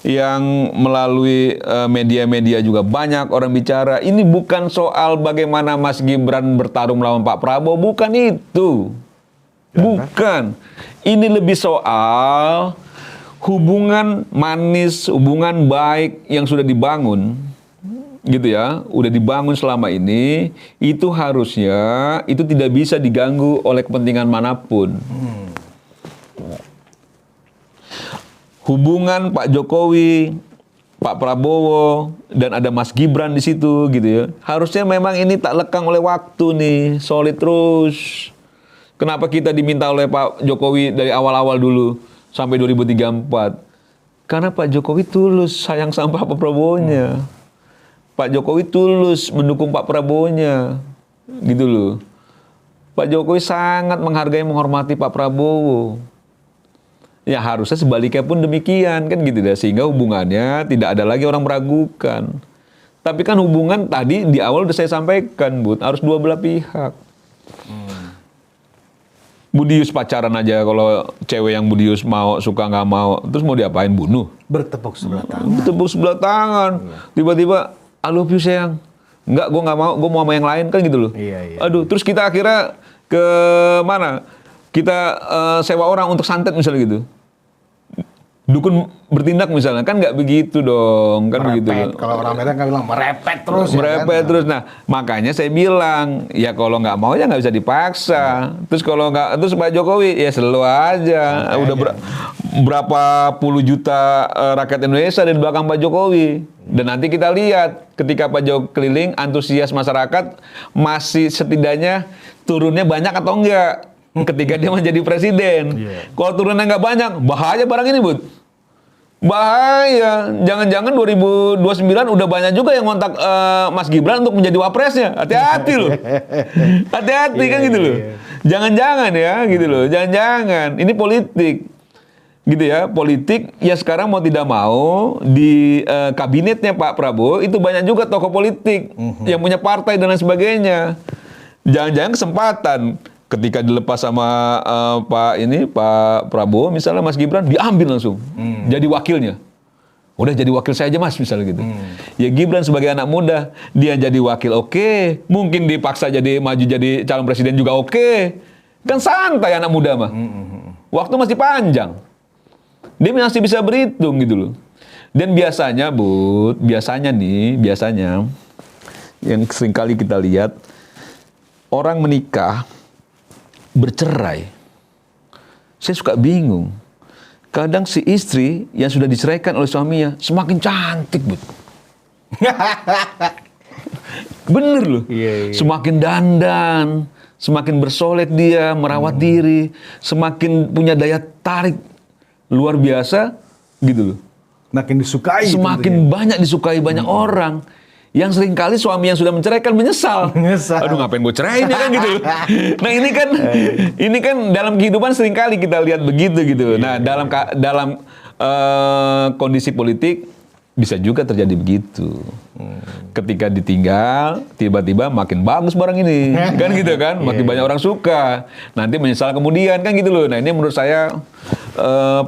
Yang melalui media-media juga banyak orang bicara. Ini bukan soal bagaimana Mas Gibran bertarung melawan Pak Prabowo, bukan itu. Bukan. Ini lebih soal hubungan manis, hubungan baik yang sudah dibangun, gitu ya, udah dibangun selama ini, itu harusnya itu tidak bisa diganggu oleh kepentingan manapun. Hubungan Pak Jokowi, Pak Prabowo, dan ada Mas Gibran di situ, gitu ya. Harusnya memang ini tak lekang oleh waktu nih, solid terus. Kenapa kita diminta oleh Pak Jokowi dari awal-awal dulu sampai 2034? Karena Pak Jokowi tulus sayang sama Pak Prabowo-nya. Pak Jokowi tulus mendukung Pak Prabowo-nya, gitu loh. Pak Jokowi sangat menghargai, menghormati Pak Prabowo. Ya harusnya sebaliknya pun demikian, kan gitu deh. Sehingga hubungannya tidak ada lagi orang meragukan. Tapi kan hubungan tadi di awal udah saya sampaikan, Bud, harus dua belah pihak. Budius pacaran aja, kalau cewek yang Budius mau, suka nggak mau, terus mau diapain? Bunuh? Bertepuk sebelah tangan. Bertepuk sebelah tangan. Tiba-tiba, I love you sayang. Enggak, gue nggak mau, gue mau sama yang lain, kan gitu loh. Iya. Aduh, terus kita akhirnya ke mana? Kita sewa orang untuk santet misalnya gitu. Dukun bertindak misalnya, kan nggak begitu dong, kan Merepet. begitu. Kalau orang Medan kan bilang merepet terus. Merepet ya kan? terus. Nah, makanya saya bilang, ya kalau nggak mau ya nggak bisa dipaksa. Terus kalau nggak, terus Pak Jokowi ya selalu aja. Udah berapa puluh juta rakyat Indonesia di belakang Pak Jokowi. Dan nanti kita lihat ketika Pak Jokowi keliling, antusias masyarakat masih setidaknya turunnya banyak atau enggak ketika dia menjadi presiden. Kalau turunnya nggak banyak, bahaya barang ini, Bud. Bahaya. Jangan-jangan 2029 udah banyak juga yang ngontak Mas Gibran untuk menjadi wapresnya. Hati-hati loh. Hati-hati kan gitu loh. Jangan-jangan ya gitu loh. Jangan-jangan. Ini politik. Gitu ya. Politik ya sekarang mau tidak mau di kabinetnya Pak Prabowo itu banyak juga tokoh politik yang punya partai dan lain sebagainya. Jangan-jangan kesempatan ketika dilepas sama Pak Prabowo, misalnya Mas Gibran diambil langsung jadi wakilnya. Udah jadi wakil saya aja Mas, misalnya gitu. Ya Gibran sebagai anak muda, dia jadi wakil oke. Mungkin dipaksa maju jadi calon presiden juga oke. Kan santai anak muda mah. Waktu masih panjang. Dia masih bisa berhitung gitu loh. Dan biasanya biasanya yang seringkali kita lihat, orang menikah bercerai, saya suka bingung. Kadang si istri yang sudah diceraikan oleh suaminya semakin cantik, Bud. Bener loh. Iya. Semakin dandan, semakin bersolek dia, merawat diri, semakin punya daya tarik luar biasa, gitu loh. Makin disukai. Semakin banyak disukai banyak orang. Yang seringkali suami yang sudah menceraikan menyesal. Aduh, ngapain gue ceraiin ya kan gitu. Nah, ini kan dalam kehidupan seringkali kita lihat begitu gitu. Nah, dalam kondisi politik bisa juga terjadi begitu. Ketika ditinggal, tiba-tiba makin bagus barang ini. Kan gitu kan? Makin banyak orang suka. Nanti menyesal kemudian kan gitu loh. Nah, ini menurut saya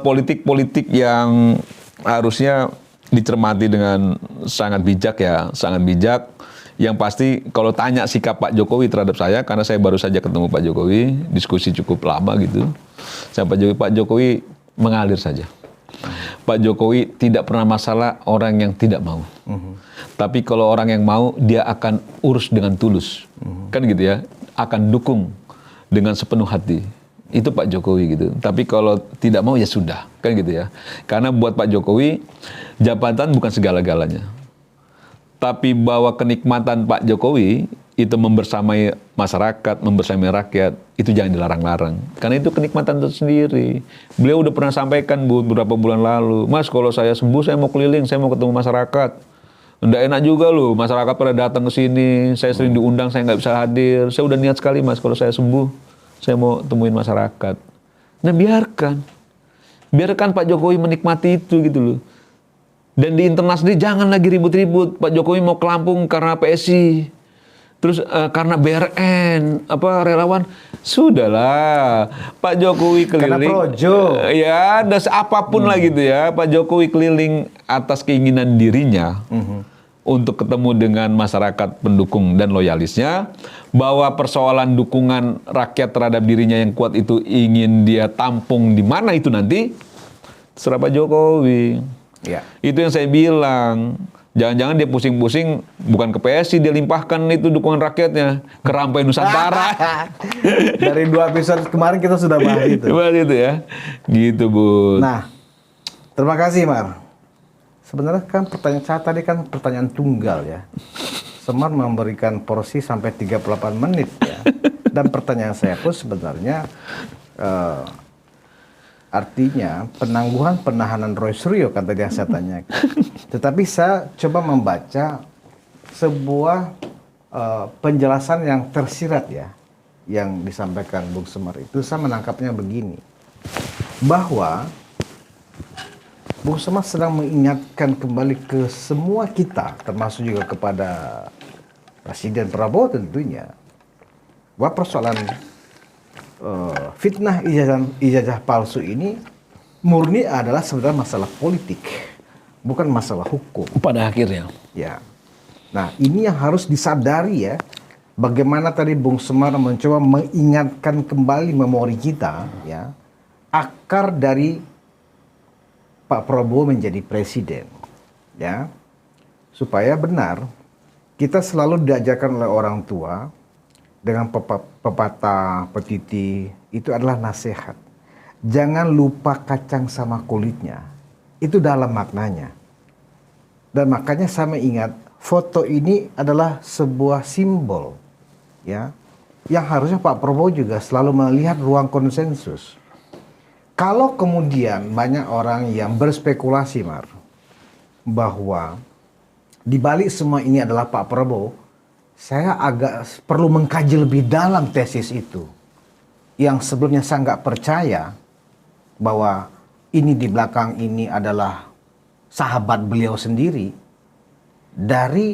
politik-politik yang harusnya dicermati dengan sangat bijak ya, sangat bijak. Yang pasti kalau tanya sikap Pak Jokowi terhadap saya, karena saya baru saja ketemu Pak Jokowi, diskusi cukup lama gitu. Pak Jokowi mengalir saja. Pak Jokowi tidak pernah masalah orang yang tidak mau. Tapi kalau orang yang mau, dia akan urus dengan tulus. Kan gitu ya, akan dukung dengan sepenuh hati. Itu Pak Jokowi gitu. Tapi kalau tidak mau ya sudah, kan gitu ya. Karena buat Pak Jokowi, jabatan bukan segala-galanya. Tapi bahwa kenikmatan Pak Jokowi itu membersamai masyarakat, membersamai rakyat, itu jangan dilarang-larang. Karena itu kenikmatan tersendiri. Beliau udah pernah sampaikan beberapa bulan lalu, Mas kalau saya sembuh saya mau keliling, saya mau ketemu masyarakat. Nggak enak juga loh, masyarakat pada datang ke sini, saya sering diundang, saya nggak bisa hadir. Saya udah niat sekali Mas, kalau saya sembuh, saya mau temuin masyarakat. Nah biarkan Pak Jokowi menikmati itu gitu loh. Dan di internal sendiri jangan lagi ribut-ribut. Pak Jokowi mau ke Lampung karena PSI, terus karena BRN, relawan. Sudahlah, Pak Jokowi Karena keliling. projo. Ya, ada apapun lah gitu ya. Pak Jokowi keliling atas keinginan dirinya untuk ketemu dengan masyarakat pendukung dan loyalisnya. Bahwa persoalan dukungan rakyat terhadap dirinya yang kuat itu ingin dia tampung di mana itu nanti, terserah Pak Jokowi. Ya. Itu yang saya bilang. Jangan-jangan dia pusing-pusing bukan ke PSI, dia limpahkan itu dukungan rakyatnya ke Rampai Nusantara. Dari 2 episode kemarin kita sudah bahas itu. Bahas itu ya. Gitu, Bu. Nah, terima kasih, Mar. Sebenarnya kan pertanyaan saya tadi kan pertanyaan tunggal ya. Semar memberikan porsi sampai 38 menit ya. Dan pertanyaan saya pun sebenarnya artinya penangguhan penahanan Roy Suryo kan tadi yang saya tanyakan. Tetapi saya coba membaca sebuah penjelasan yang tersirat ya, yang disampaikan Bung Semar itu. Saya menangkapnya begini, bahwa Bung Semar sedang mengingatkan kembali ke semua kita, termasuk juga kepada Presiden Prabowo tentunya, bahwa persoalan fitnah ijazah palsu ini murni adalah sebenarnya masalah politik, bukan masalah hukum. Pada akhirnya. Ya. Nah, ini yang harus disadari ya. Bagaimana tadi Bung Semar mencoba mengingatkan kembali memori kita ya, akar dari Pak Prabowo menjadi presiden ya. Supaya benar kita selalu diajarkan oleh orang tua dengan pepatah, petiti, itu adalah nasihat. Jangan lupa kacang sama kulitnya. Itu dalam maknanya. Dan makanya saya ingat, foto ini adalah sebuah simbol. Ya, yang harusnya Pak Prabowo juga selalu melihat ruang konsensus. Kalau kemudian banyak orang yang berspekulasi, Mar, bahwa di balik semua ini adalah Pak Prabowo, saya agak perlu mengkaji lebih dalam tesis itu. Yang sebelumnya saya nggak percaya bahwa ini di belakang ini adalah sahabat beliau sendiri. Dari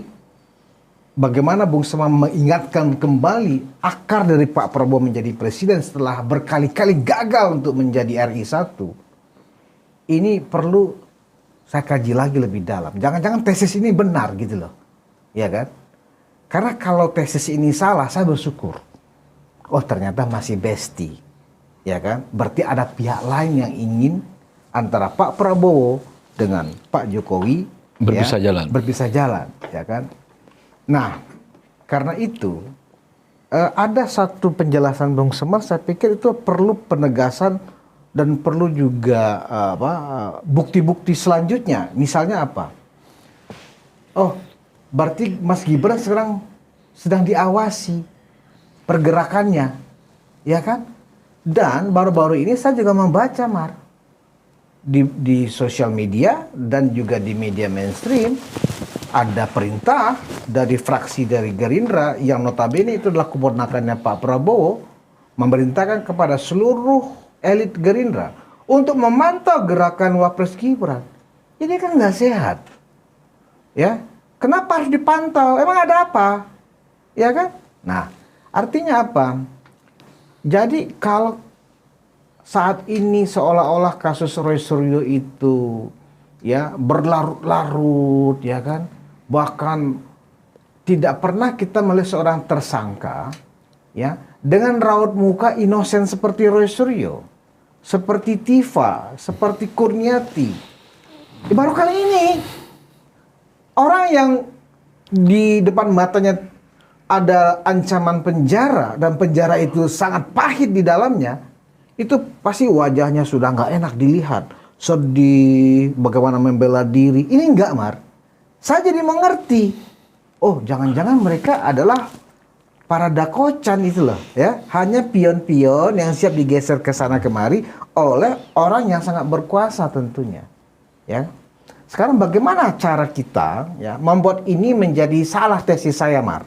bagaimana Bung Semar mengingatkan kembali akar dari Pak Prabowo menjadi presiden setelah berkali-kali gagal untuk menjadi RI 1. Ini perlu saya kaji lagi lebih dalam. Jangan-jangan tesis ini benar gitu loh. Ya kan? Karena kalau tesis ini salah, saya bersyukur. Oh, ternyata masih bestie. Ya kan? Berarti ada pihak lain yang ingin antara Pak Prabowo dengan Pak Jokowi Berpisah jalan. Berpisah jalan, ya kan? Nah, karena itu ada satu penjelasan Bung Semar, saya pikir itu perlu penegasan dan perlu juga bukti-bukti selanjutnya. Misalnya apa? Oh, berarti Mas Gibran sekarang sedang diawasi pergerakannya, ya kan? Dan baru-baru ini saya juga membaca, Mar, di sosial media dan juga di media mainstream ada perintah dari fraksi dari Gerindra yang notabene itu adalah keponakannya Pak Prabowo, memerintahkan kepada seluruh elit Gerindra untuk memantau gerakan Wapres Gibran. Ini kan nggak sehat, ya? Kenapa harus dipantau? Emang ada apa? Ya kan? Nah, artinya apa? Jadi kalau saat ini seolah-olah kasus Roy Suryo itu ya berlarut-larut, ya kan? Bahkan tidak pernah kita melihat seorang tersangka ya dengan raut muka inosen seperti Roy Suryo, seperti Tifa, seperti Kurniati. Baru kali ini orang yang di depan matanya ada ancaman penjara dan penjara itu sangat pahit di dalamnya, itu pasti wajahnya sudah nggak enak dilihat, sedih, bagaimana membela diri. Ini enggak, Mar. Saya jadi mengerti. Oh, jangan-jangan mereka adalah para dakocan itu loh, ya. Hanya pion-pion yang siap digeser ke sana kemari oleh orang yang sangat berkuasa tentunya, ya. sekarang bagaimana cara kita ya membuat ini menjadi salah tesis saya, Mar,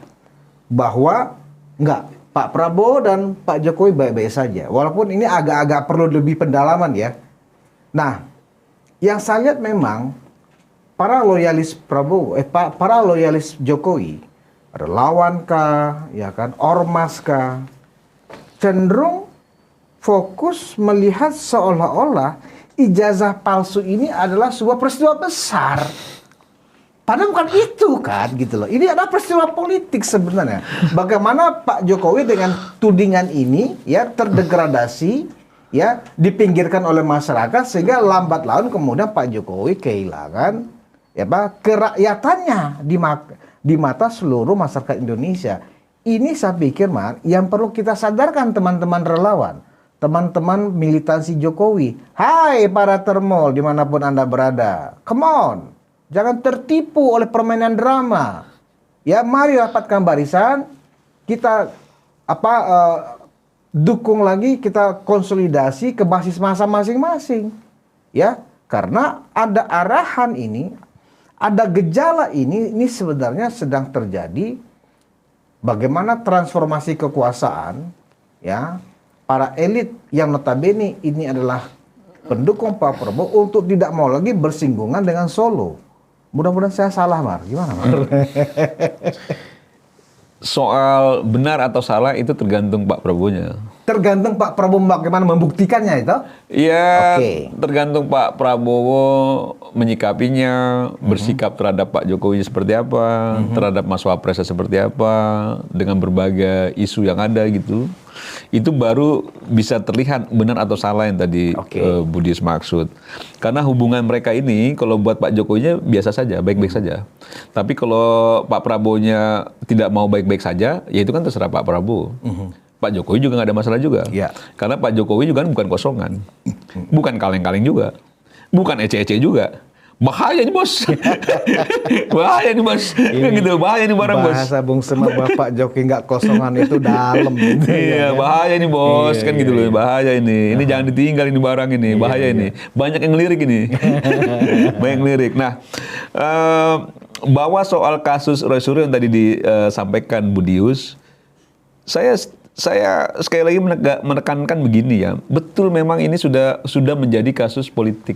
bahwa enggak, Pak Prabowo dan Pak Jokowi baik-baik saja, walaupun ini agak-agak perlu lebih pendalaman ya. Nah, yang saya lihat memang para loyalis Prabowo, para loyalis Jokowi, ada lawan kah, ya kan, ormas kah, cenderung fokus melihat seolah-olah ijazah palsu ini adalah sebuah peristiwa besar. Padahal bukan itu kan, gitu loh. Ini adalah peristiwa politik sebenarnya. Bagaimana Pak Jokowi dengan tudingan ini ya terdegradasi, ya dipinggirkan oleh masyarakat sehingga lambat laun kemudian Pak Jokowi kehilangan ya kerakyatannya di mata seluruh masyarakat Indonesia. Ini saya pikir, Mar, yang perlu kita sadarkan teman-teman relawan, teman-teman militansi Jokowi. Hai para termol dimanapun Anda berada, come on, jangan tertipu oleh permainan drama. Ya, mari rapatkan barisan, kita dukung lagi, kita konsolidasi ke basis masa masing-masing. Ya, karena ada arahan ini, ada gejala ini sebenarnya sedang terjadi. Bagaimana transformasi kekuasaan, ya, para elit yang notabene ini adalah pendukung Pak Prabowo untuk tidak mau lagi bersinggungan dengan Solo. Mudah-mudahan saya salah, Mar. Gimana, Mar? Soal benar atau salah itu tergantung Pak Prabowo-nya. Tergantung Pak Prabowo bagaimana membuktikannya itu? Ya, Oke. tergantung Pak Prabowo menyikapinya, bersikap terhadap Pak Jokowi seperti apa, terhadap Mas Wapresnya seperti apa, dengan berbagai isu yang ada gitu. Itu baru bisa terlihat benar atau salah yang tadi Budi maksud. Karena hubungan mereka ini kalau buat Pak Jokowinya biasa saja, baik-baik saja. Tapi kalau Pak Prabowo-nya tidak mau baik-baik saja, ya itu kan terserah Pak Prabowo. Pak Jokowi juga nggak ada masalah juga. Ya. Karena Pak Jokowi juga bukan kosongan. Bukan kaleng-kaleng juga. Bukan ece-ece juga. Bahaya nih, Bos. Bahaya nih, Bos. Gitu, bahaya nih barang, Bos. Bahasa Bung Sema Bapak Jokowi nggak kosongan itu dalam. Gitu, iya, bahaya nih, Bos. Kan gitu loh, bahaya ini. Ini jangan ditinggal ini barang ini, bahaya ini. Banyak yang ngelirik ini. Banyak yang ngelirik. Nah, bahwa soal kasus Roy Suryo yang tadi disampaikan Budius, saya sekali lagi menekankan begini ya, betul memang ini sudah menjadi kasus politik.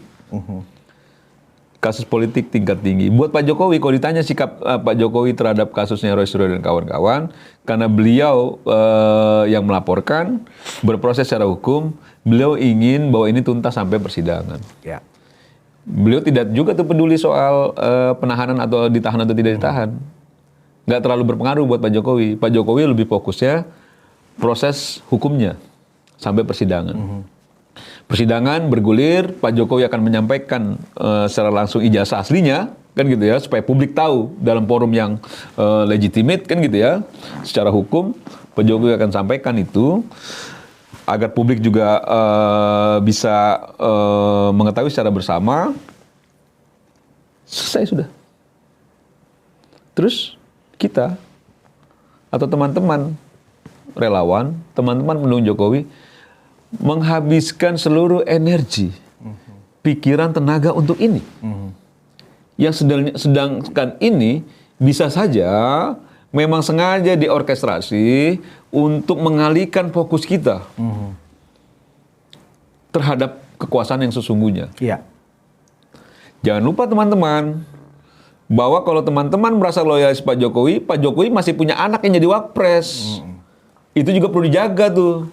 Kasus politik tingkat tinggi. Buat Pak Jokowi, kalau ditanya sikap Pak Jokowi terhadap kasusnya Roy Suryo dan kawan-kawan, karena beliau yang melaporkan, berproses secara hukum, beliau ingin bahwa ini tuntas sampai persidangan. Ya. Beliau tidak juga tuh peduli soal penahanan atau ditahan atau tidak ditahan. Nggak terlalu berpengaruh buat Pak Jokowi. Pak Jokowi lebih fokusnya proses hukumnya sampai persidangan. Persidangan bergulir, Pak Jokowi akan menyampaikan secara langsung ijazah aslinya, kan gitu ya, supaya publik tahu dalam forum yang legitimate, kan gitu ya, secara hukum Pak Jokowi akan sampaikan itu agar publik juga bisa mengetahui secara bersama. Selesai sudah. Terus kita atau teman-teman relawan, teman-teman pendukung Jokowi menghabiskan seluruh energi, pikiran, tenaga untuk ini. Yang sedangkan ini bisa saja memang sengaja diorkestrasi untuk mengalihkan fokus kita terhadap kekuasaan yang sesungguhnya. Iya. Jangan lupa teman-teman, bahwa kalau teman-teman merasa loyalis Pak Jokowi masih punya anak yang jadi wapres. Itu juga perlu dijaga tuh.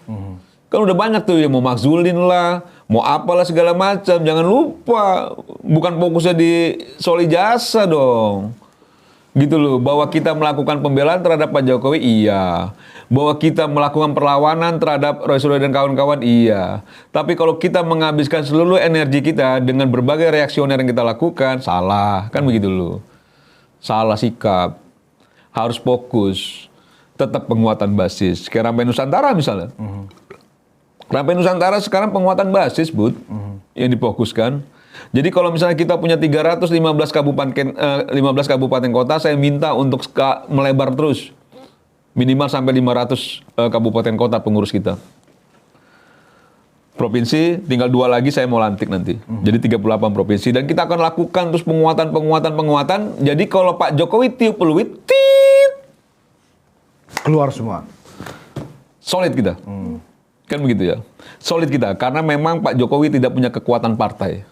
Kan udah banyak tuh yang mau makzulin lah, mau apalah segala macam. Jangan lupa, bukan fokusnya di soal ijazah dong. Gitu loh, bahwa kita melakukan pembelaan terhadap Pak Jokowi, iya. Bahwa kita melakukan perlawanan terhadap Roy Suryo dan kawan-kawan, iya. Tapi kalau kita menghabiskan seluruh energi kita dengan berbagai reaksioner yang kita lakukan, salah. Kan begitu loh. Salah sikap. Harus fokus. Tetap penguatan basis. Kayak Rampai Nusantara misalnya. Rampai Nusantara sekarang penguatan basis, Bud, yang difokuskan. Jadi kalau misalnya kita punya 315 kabupaten kota, saya minta untuk melebar terus. Minimal sampai 500 kabupaten kota pengurus kita. provinsi, tinggal 2 lagi saya mau lantik nanti. Jadi 38 provinsi. Dan kita akan lakukan terus penguatan. Jadi kalau Pak Jokowi tiup peluit, tit, Keluar semua. solid kita. Kan begitu ya. Solid kita. Karena memang Pak Jokowi tidak punya kekuatan partai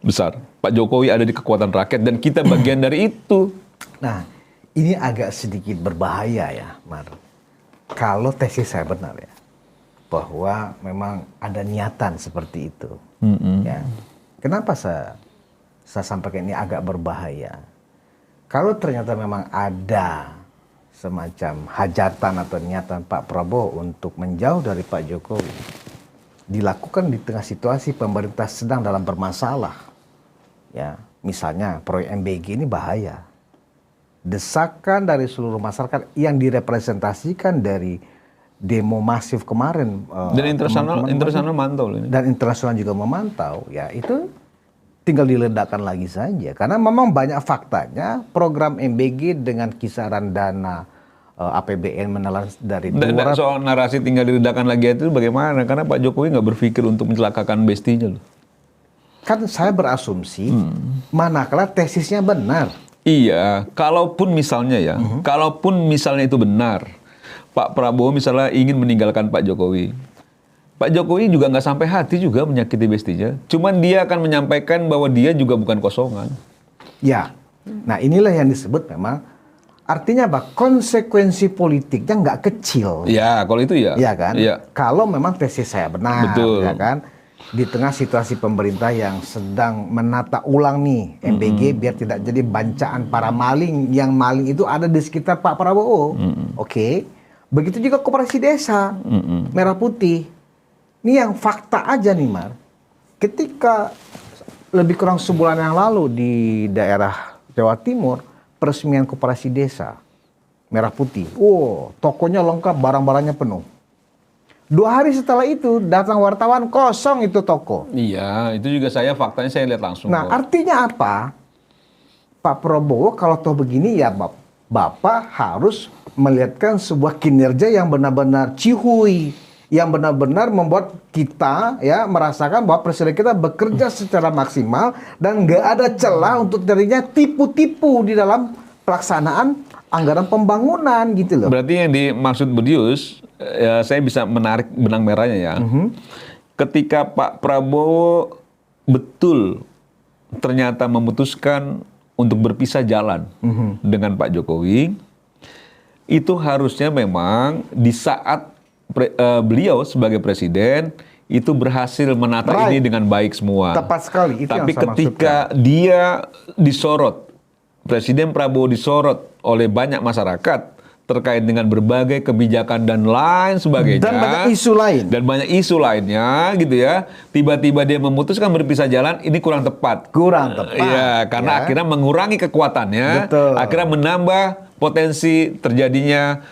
besar. Pak Jokowi ada di kekuatan rakyat dan kita bagian dari itu. Nah, ini agak sedikit berbahaya ya, Mar. Kalau tesis saya benar ya, bahwa memang ada niatan seperti itu. Ya. Kenapa saya sampaikan ini agak berbahaya? Kalau ternyata memang ada semacam hajatan atau niatan Pak Prabowo untuk menjauh dari Pak Jokowi, dilakukan di tengah situasi pemerintah sedang dalam bermasalah. Ya, misalnya proyek MBG ini bahaya. Desakan dari seluruh masyarakat yang direpresentasikan dari demo masif kemarin Dan internasional mantau loh ini. dan internasional juga memantau, ya itu tinggal diledakkan lagi saja karena memang banyak faktanya program MBG dengan kisaran dana APBN menelan dari Dan 200. soal narasi tinggal diledakkan lagi itu bagaimana? Karena Pak Jokowi nggak berpikir untuk mencelakakan bestinya loh. Kan saya berasumsi manakala tesisnya benar. Iya, kalaupun misalnya ya, kalaupun misalnya itu benar, Pak Prabowo misalnya ingin meninggalkan Pak Jokowi. Pak Jokowi juga nggak sampai hati juga menyakiti bestinya. Cuman dia akan menyampaikan bahwa dia juga bukan kosongan. Ya, nah inilah yang disebut memang artinya apa? Konsekuensi politiknya nggak kecil. Ya, kalau itu ya. Iya kan? Iya. Kalau memang tesis saya benar, Betul. ya kan? Di tengah situasi pemerintah yang sedang menata ulang nih MBG biar tidak jadi bancaan para maling, yang maling itu ada di sekitar Pak Prabowo. Oke. Begitu juga koperasi desa Merah Putih. Ini yang fakta aja nih, Mar. Ketika lebih kurang sebulan yang lalu di daerah Jawa Timur peresmian koperasi desa Merah Putih. Oh, tokonya lengkap, barang-barangnya penuh. 2 hari setelah itu datang wartawan, kosong itu toko. Iya, itu juga faktanya saya lihat langsung. Nah, kok. artinya apa? Pak Prabowo kalau toh begini ya Bapak harus melihatkan sebuah kinerja yang benar-benar cihuy, yang benar-benar membuat kita ya merasakan bahwa presiden kita bekerja secara maksimal dan nggak ada celah untuk terjadinya tipu-tipu di dalam pelaksanaan anggaran pembangunan gitu loh. Berarti yang dimaksud Budius, ya saya bisa menarik benang merahnya ya. Ketika Pak Prabowo betul ternyata memutuskan untuk berpisah jalan dengan Pak Jokowi, itu harusnya memang di saat beliau sebagai presiden itu berhasil menata Right. ini dengan baik semua. Tepat sekali, itu Tapi yang saya ketika dia disorot, Presiden Prabowo disorot oleh banyak masyarakat terkait dengan berbagai kebijakan dan lain sebagainya. Dan banyak isu lain. Dan banyak isu lainnya gitu ya. Tiba-tiba dia memutuskan berpisah jalan, ini kurang tepat. Kurang tepat. Iya, karena ya. akhirnya mengurangi kekuatannya, Betul. akhirnya menambah potensi terjadinya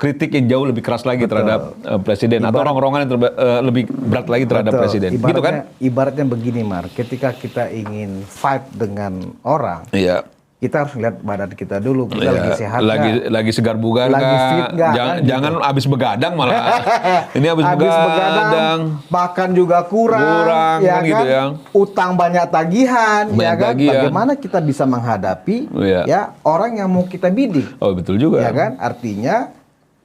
kritik yang jauh lebih keras lagi terhadap presiden atau rongrongan yang lebih berat lagi terhadap Betul. presiden. Gitu kan? Ibaratnya begini, Mar. Ketika kita ingin fight dengan orang, Iya. kita harus lihat badan kita dulu. Kita Iya, lagi sehat lagi segar bugar Lagi nggak? fit nggak, Jangan, kan, gitu. jangan abis begadang malah. Ini abis Habis begadang, begadang. makan juga kurang, kan gitu ya. Utang banyak tagihan, ya Banyak kan? tagihan. Bagaimana kita bisa menghadapi Iya. ya orang yang mau kita bidik, Oh betul juga. ya kan? Artinya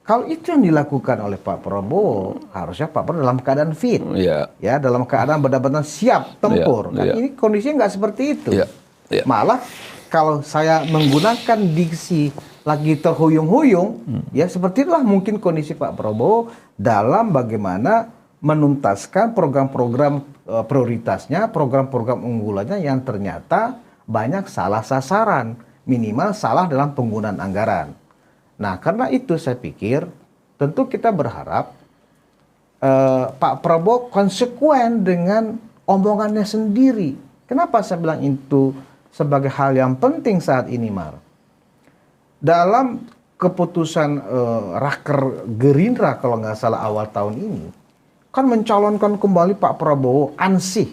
kalau itu yang dilakukan oleh Pak Prabowo, harusnya Pak Prabowo dalam keadaan fit, Iya. ya dalam keadaan benar-benar siap tempur. Kan Iya. ini kondisinya nggak seperti itu. Iya. Iya. Malah kalau saya menggunakan diksi lagi terhuyung-huyung, ya seperti itulah mungkin kondisi Pak Prabowo dalam bagaimana menuntaskan program-program prioritasnya, program-program unggulannya yang ternyata banyak salah sasaran, minimal salah dalam penggunaan anggaran. Nah, karena itu saya pikir tentu kita berharap Pak Prabowo konsekuen dengan omongannya sendiri. Kenapa saya bilang itu sebagai hal yang penting saat ini, Mar? Dalam keputusan Raker Gerindra kalau nggak salah awal tahun ini, kan mencalonkan kembali Pak Prabowo ansih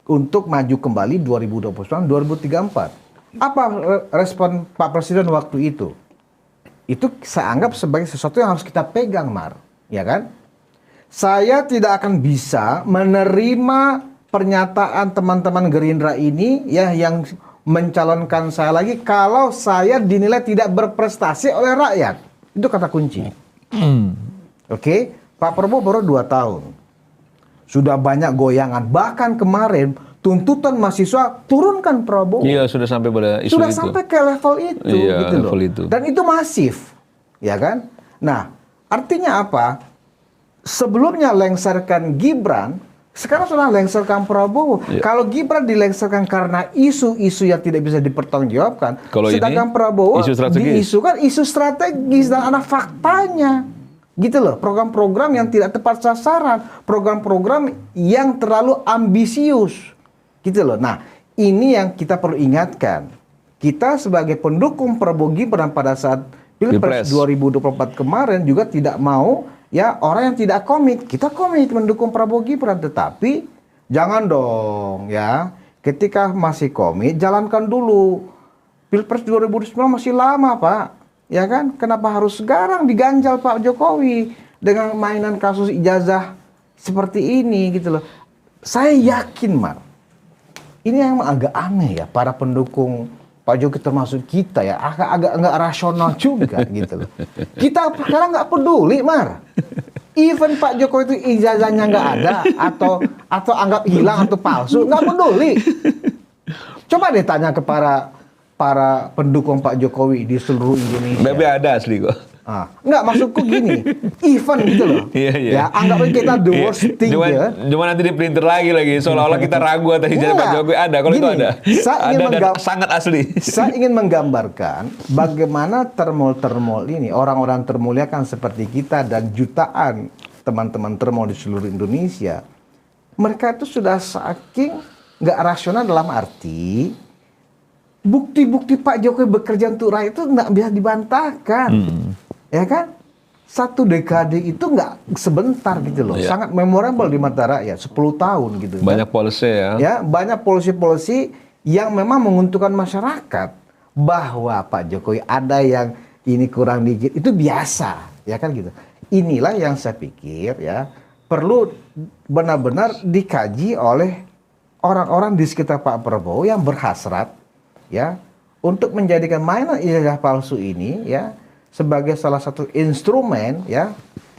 untuk maju kembali 2029-2034. Apa respon Pak Presiden waktu itu? Itu saya anggap sebagai sesuatu yang harus kita pegang, Mar, ya kan? saya tidak akan bisa menerima pernyataan teman-teman Gerindra ini ya yang mencalonkan saya lagi kalau saya dinilai tidak berprestasi oleh rakyat. Itu kata kunci. Oke, Pak Prabowo baru 2 tahun. Sudah banyak goyangan. Bahkan kemarin tuntutan mahasiswa turunkan Prabowo. Iya, sudah sampai pada isu Sudah itu. sampai ke level itu, Iya, gitu loh. level itu. Dan itu masif, ya kan? Nah, artinya apa? Sebelumnya lengserkan Gibran, sekarang sudah lengserkan Prabowo. Iya. Kalau Gibran dilengserkan karena isu-isu yang tidak bisa dipertanggungjawabkan, Kalau sedangkan ini, Prabowo isu strategis. diisukan isu strategis dan ada faktanya. Gitu loh, program-program yang tidak tepat sasaran, program-program yang terlalu ambisius. Gitu loh. Nah, ini yang kita perlu ingatkan. Kita sebagai pendukung Prabowo Gibran pada saat Pilpres 2024 kemarin juga tidak mau ya orang yang tidak komit. Kita komit mendukung Prabowo Gibran, tetapi jangan dong ya. Ketika masih komit, jalankan dulu. Pilpres 2019 masih lama, Pak. Ya kan? Kenapa harus sekarang diganjal Pak Jokowi dengan mainan kasus ijazah seperti ini gitu loh. Saya yakin, Mar. Ini yang agak aneh ya, para pendukung Pak Jokowi termasuk kita ya, agak nggak rasional juga gitu loh. Kita sekarang nggak peduli, Mar. Even Pak Jokowi itu ijazahnya nggak ada atau anggap hilang atau palsu, nggak peduli. Coba deh tanya ke para pendukung Pak Jokowi di seluruh Indonesia. Tapi ada asli kok. Nggak, maksudku gini, even gitu loh. Iya, iya. Ya, anggapnya kita the worst thing ya. Cuma nanti di printer lagi seolah-olah kita ragu atas ijazah Pak Enggak. Jokowi ada. Kalau itu Gini, ada. saya ingin Ada dan sangat asli. Saya ingin menggambarkan bagaimana termol-termol ini, orang-orang termuliakan seperti kita dan jutaan teman-teman termol di seluruh Indonesia, mereka itu sudah saking nggak rasional dalam arti bukti-bukti Pak Jokowi bekerja untuk rakyat itu nggak bisa dibantahkan. Ya kan? 1 dekade itu nggak sebentar gitu loh. Iya. Sangat memorable di mata rakyat, 10 tahun gitu. Banyak policy ya. Ya, banyak polisi-polisi yang memang menguntungkan masyarakat. Bahwa Pak Jokowi ada yang ini kurang dikit, itu biasa, ya kan gitu. Inilah yang saya pikir ya perlu benar-benar dikaji oleh orang-orang di sekitar Pak Prabowo yang berhasrat ya untuk menjadikan mainan ijazah palsu ini ya sebagai salah satu instrumen ya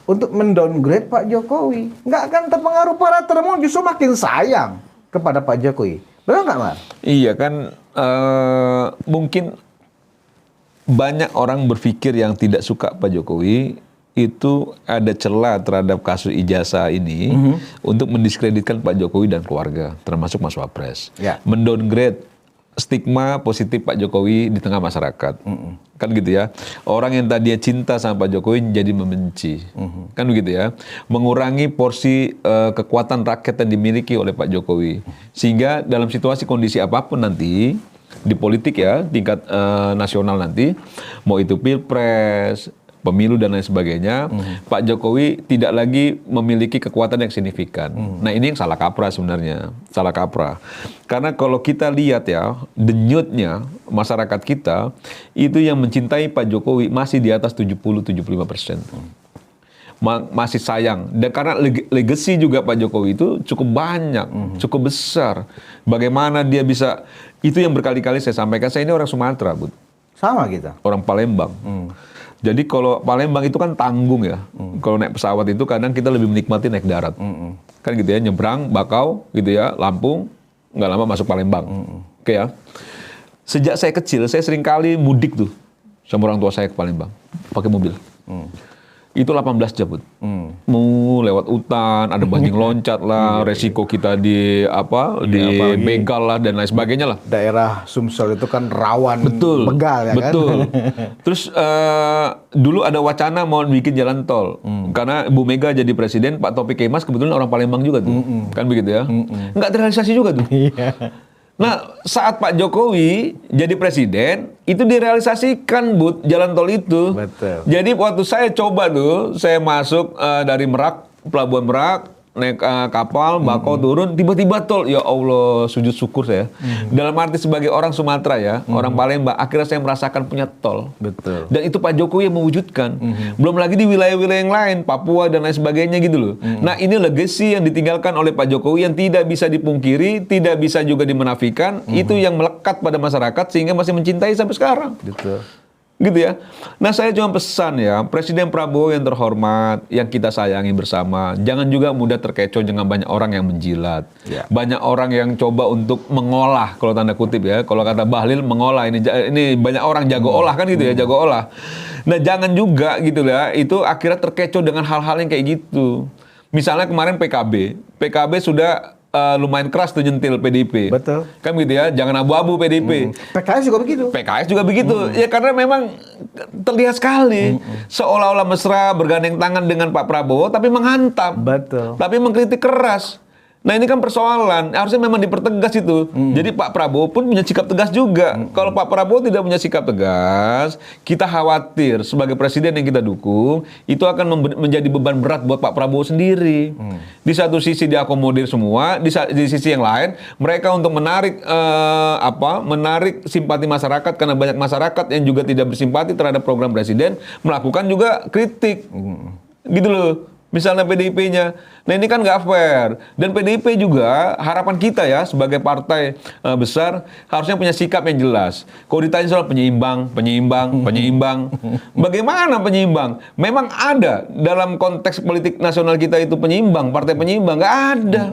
untuk mendowngrade Pak Jokowi. Nggak akan terpengaruh, para termol justru makin sayang kepada Pak Jokowi. Benar nggak, Mar? Iya kan, mungkin banyak orang berpikir yang tidak suka Pak Jokowi itu ada celah terhadap kasus ijazah ini untuk mendiskreditkan Pak Jokowi dan keluarga, termasuk Mas Wapres. Ya. Mendowngrade stigma positif Pak Jokowi di tengah masyarakat. Kan gitu ya. Orang yang tadinya cinta sama Pak Jokowi jadi membenci. Kan begitu ya. Mengurangi porsi kekuatan rakyat yang dimiliki oleh Pak Jokowi. Sehingga dalam situasi kondisi apapun nanti di politik ya, tingkat nasional nanti, mau itu Pilpres, pemilu dan lain sebagainya, Pak Jokowi tidak lagi memiliki kekuatan yang signifikan. Nah, ini yang salah kaprah sebenarnya, salah kaprah. Karena kalau kita lihat ya, denyutnya masyarakat kita itu yang mencintai Pak Jokowi masih di atas 70-75%. Masih sayang. Dan karena legacy juga Pak Jokowi itu cukup banyak, cukup besar. Bagaimana dia bisa, itu yang berkali-kali saya sampaikan, saya ini orang Sumatera, Bud. Sama kita. Orang Palembang. Jadi kalau Palembang itu kan tanggung ya. Kalau naik pesawat itu kadang kita lebih menikmati naik darat. Kan gitu ya, nyebrang, Bakau gitu ya, Lampung, nggak lama masuk Palembang. Oke ya. Sejak saya kecil, saya sering kali mudik tuh sama orang tua saya ke Palembang, pakai mobil. Itu 18 jam, Bud. Mau lewat hutan, ada banjir loncat lah, resiko kita di begal lah dan lain sebagainya lah. Daerah Sumsel itu kan rawan Betul, begal ya betul. kan? Terus dulu ada wacana mau bikin jalan tol, karena Bu Mega jadi presiden, Pak Taufik Kemas kebetulan orang Palembang juga tuh, kan begitu ya. Nggak terrealisasi juga tuh. Nah, saat Pak Jokowi jadi presiden, itu direalisasikan, Bud, jalan tol itu. Betul. Jadi waktu saya coba tuh, saya masuk dari Merak, Pelabuhan Merak, naik kapal, bakau turun, tiba-tiba tol. Ya Allah, sujud syukur saya. Dalam arti sebagai orang Sumatera ya, orang Palembang, akhirnya saya merasakan punya tol. Betul. Dan itu Pak Jokowi yang mewujudkan. Belum lagi di wilayah-wilayah yang lain, Papua dan lain sebagainya gitu loh. Nah, ini legacy yang ditinggalkan oleh Pak Jokowi yang tidak bisa dipungkiri, tidak bisa juga dimenafikan. Itu yang melekat pada masyarakat sehingga masih mencintai sampai sekarang. Betul. Gitu ya. Nah, saya cuma pesan ya, Presiden Prabowo yang terhormat, yang kita sayangi bersama, jangan juga mudah terkecoh dengan banyak orang yang menjilat. Ya. Banyak orang yang coba untuk mengolah, kalau tanda kutip ya, kalau kata Bahlil mengolah, ini banyak orang jago olah kan gitu ya, jago olah. Nah, jangan juga gitu ya, itu akhirnya terkecoh dengan hal-hal yang kayak gitu. Misalnya kemarin PKB sudah lumayan keras tuh nyentil PDIP. Betul. Kan gitu ya, jangan abu-abu PDIP. PKS juga begitu. PKS juga begitu. Ya karena memang terlihat sekali seolah-olah mesra bergandeng tangan dengan Pak Prabowo tapi menghantam. Betul. Tapi mengkritik keras. Nah, ini kan persoalan, harusnya memang dipertegas itu. Jadi Pak Prabowo pun punya sikap tegas juga. Kalau Pak Prabowo tidak punya sikap tegas, kita khawatir sebagai presiden yang kita dukung, itu akan menjadi beban berat buat Pak Prabowo sendiri. Di satu sisi diakomodir semua, di sisi yang lain mereka untuk menarik menarik simpati masyarakat, karena banyak masyarakat yang juga tidak bersimpati terhadap program presiden, melakukan juga kritik. Gitu loh. Misalnya PDIP-nya. Nah, ini kan nggak fair. Dan PDIP juga, harapan kita ya, sebagai partai besar, harusnya punya sikap yang jelas. Kalau ditanya soal penyeimbang. Bagaimana penyeimbang? Memang ada dalam konteks politik nasional kita itu penyeimbang, partai penyeimbang. Nggak ada.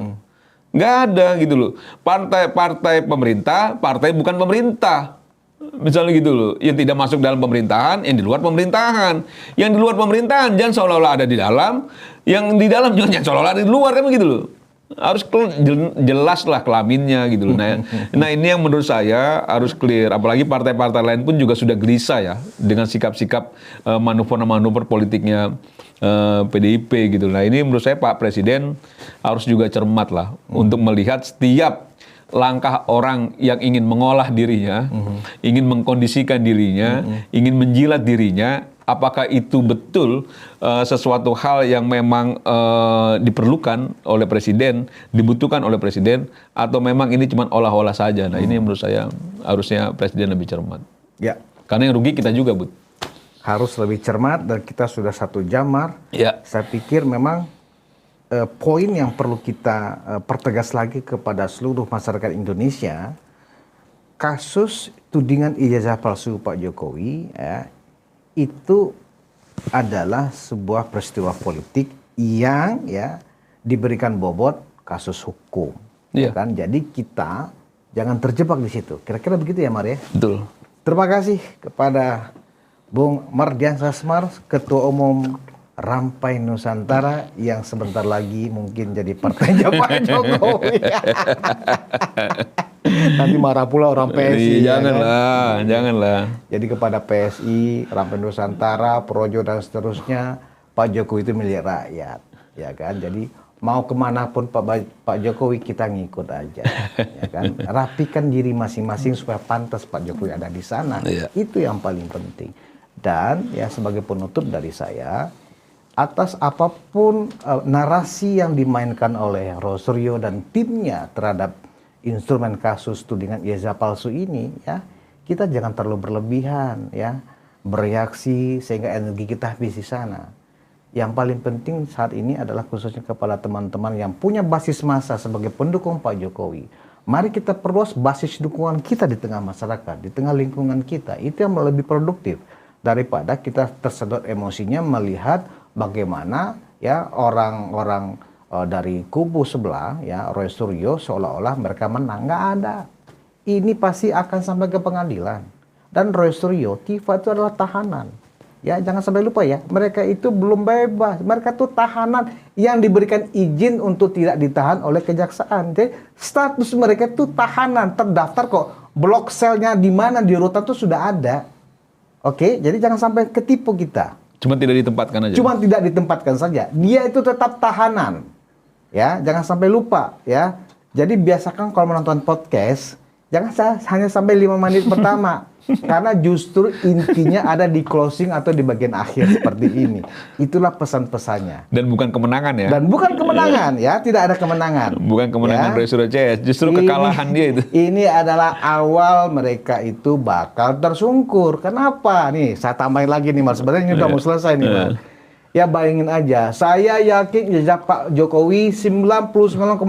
Nggak ada gitu loh. Partai pemerintah, partai bukan pemerintah. Misalnya gitu loh, yang tidak masuk dalam pemerintahan, yang di luar pemerintahan. Yang di luar pemerintahan jangan seolah-olah ada di dalam, yang di dalam juga jangan seolah-olah ada di luar, kan begitu loh. Harus jelas lah kelaminnya gitu loh. Nah, ini yang menurut saya harus clear. Apalagi partai-partai lain pun juga sudah gelisah ya dengan sikap-sikap manuver-manuver politiknya PDIP gitu. Nah, ini menurut saya Pak Presiden harus juga cermat lah untuk melihat setiap langkah orang yang ingin mengolah dirinya, ingin mengkondisikan dirinya, ingin menjilat dirinya, apakah itu betul sesuatu hal yang memang diperlukan oleh presiden, dibutuhkan oleh presiden, atau memang ini cuma olah-olah saja. Nah, ini menurut saya harusnya presiden lebih cermat. Ya. Karena yang rugi kita juga, Bud. Harus lebih cermat, dan kita sudah 1 jam, Mar. Ya. Saya pikir memang poin yang perlu kita pertegas lagi kepada seluruh masyarakat Indonesia, kasus tudingan ijazah palsu Pak Jokowi ya, itu adalah sebuah peristiwa politik yang ya diberikan bobot kasus hukum. Iya. Kan? Jadi kita jangan terjebak di situ. Kira-kira begitu ya, Mar ya? Betul. Terima kasih kepada Bung Mardian Sasmar, Ketua Umum Rampai Nusantara, yang sebentar lagi mungkin jadi partainya Pak Jokowi. Nanti marah pula orang PSI. Janganlah, janganlah. Jadi kepada PSI, Rampai Nusantara, Projo dan seterusnya, Pak Jokowi itu milik rakyat, ya kan? Jadi mau kemanapun Pak Jokowi kita ngikut aja, ya kan? Rapikan diri masing-masing supaya pantas Pak Jokowi ada di sana. Iya. Itu yang paling penting. Dan ya sebagai penutup dari saya, atas apapun narasi yang dimainkan oleh Rosario dan timnya terhadap instrumen kasus tudingan ijazah palsu ini, ya kita jangan terlalu berlebihan, ya bereaksi sehingga energi kita habis di sana. Yang paling penting saat ini adalah khususnya kepada teman-teman yang punya basis massa sebagai pendukung Pak Jokowi. Mari kita perluas basis dukungan kita di tengah masyarakat, di tengah lingkungan kita. Itu yang lebih produktif daripada kita tersedot emosinya melihat bagaimana ya orang-orang dari kubu sebelah ya Roy Suryo seolah-olah mereka menang. Nggak ada. Ini pasti akan sampai ke pengadilan. Dan Roy Suryo, Tifa itu adalah tahanan. Ya, jangan sampai lupa ya, mereka itu belum bebas. Mereka itu tahanan yang diberikan izin untuk tidak ditahan oleh kejaksaan. Jadi status mereka itu tahanan, terdaftar kok. Blok selnya di mana di rutan itu sudah ada. Oke, jadi jangan sampai ketipu kita. Cuma tidak ditempatkan aja. Cuma tidak ditempatkan saja. Dia itu tetap tahanan. Ya, jangan sampai lupa ya. Jadi biasakan kalau menonton podcast, Jangan hanya sampai 5 menit pertama. Karena justru intinya ada di closing atau di bagian akhir seperti ini. Itulah pesan-pesannya. Dan bukan kemenangan ya. Dan bukan kemenangan ya, tidak ada kemenangan. Bukan kemenangan ya. Resuro CS, justru kekalahan dia itu. Ini adalah awal mereka itu bakal tersungkur. Kenapa? Nih, saya tambahin lagi nih Mas. Sebenarnya ini udah mau selesai nih Mas. Ya bayangin aja, saya yakin jejak Pak Jokowi 99,9%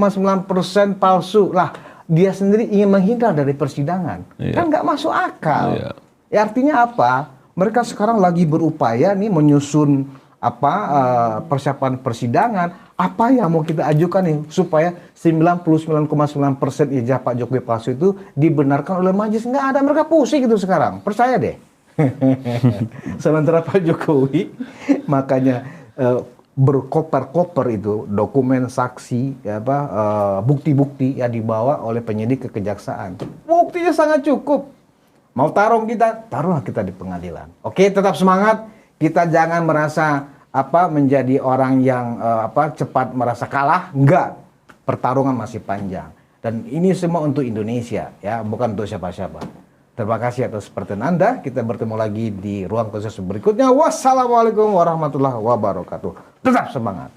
palsu. Lah, dia sendiri ingin menghindar dari persidangan. Kan nggak masuk akal. Ya, artinya apa? Mereka sekarang lagi berupaya nih menyusun persiapan persidangan. Apa yang mau kita ajukan nih supaya 99,9% ijazah Pak Jokowi palsu itu dibenarkan oleh majelis? Nggak ada, mereka pusing itu sekarang. Percaya deh. Sementara Pak Jokowi makanya berkoper-koper itu dokumen saksi bukti-bukti yang dibawa oleh penyidik ke kejaksaan. Buktinya sangat cukup. Mau taruh kita, taruhlah kita di pengadilan. Oke, tetap semangat. Kita jangan merasa menjadi orang yang cepat merasa kalah. Enggak. Pertarungan masih panjang. Dan ini semua untuk Indonesia ya, bukan untuk siapa-siapa. Terima kasih atas perhatian Anda. Kita bertemu lagi di ruang konsensus berikutnya. Wassalamualaikum warahmatullahi wabarakatuh. Tetap semangat.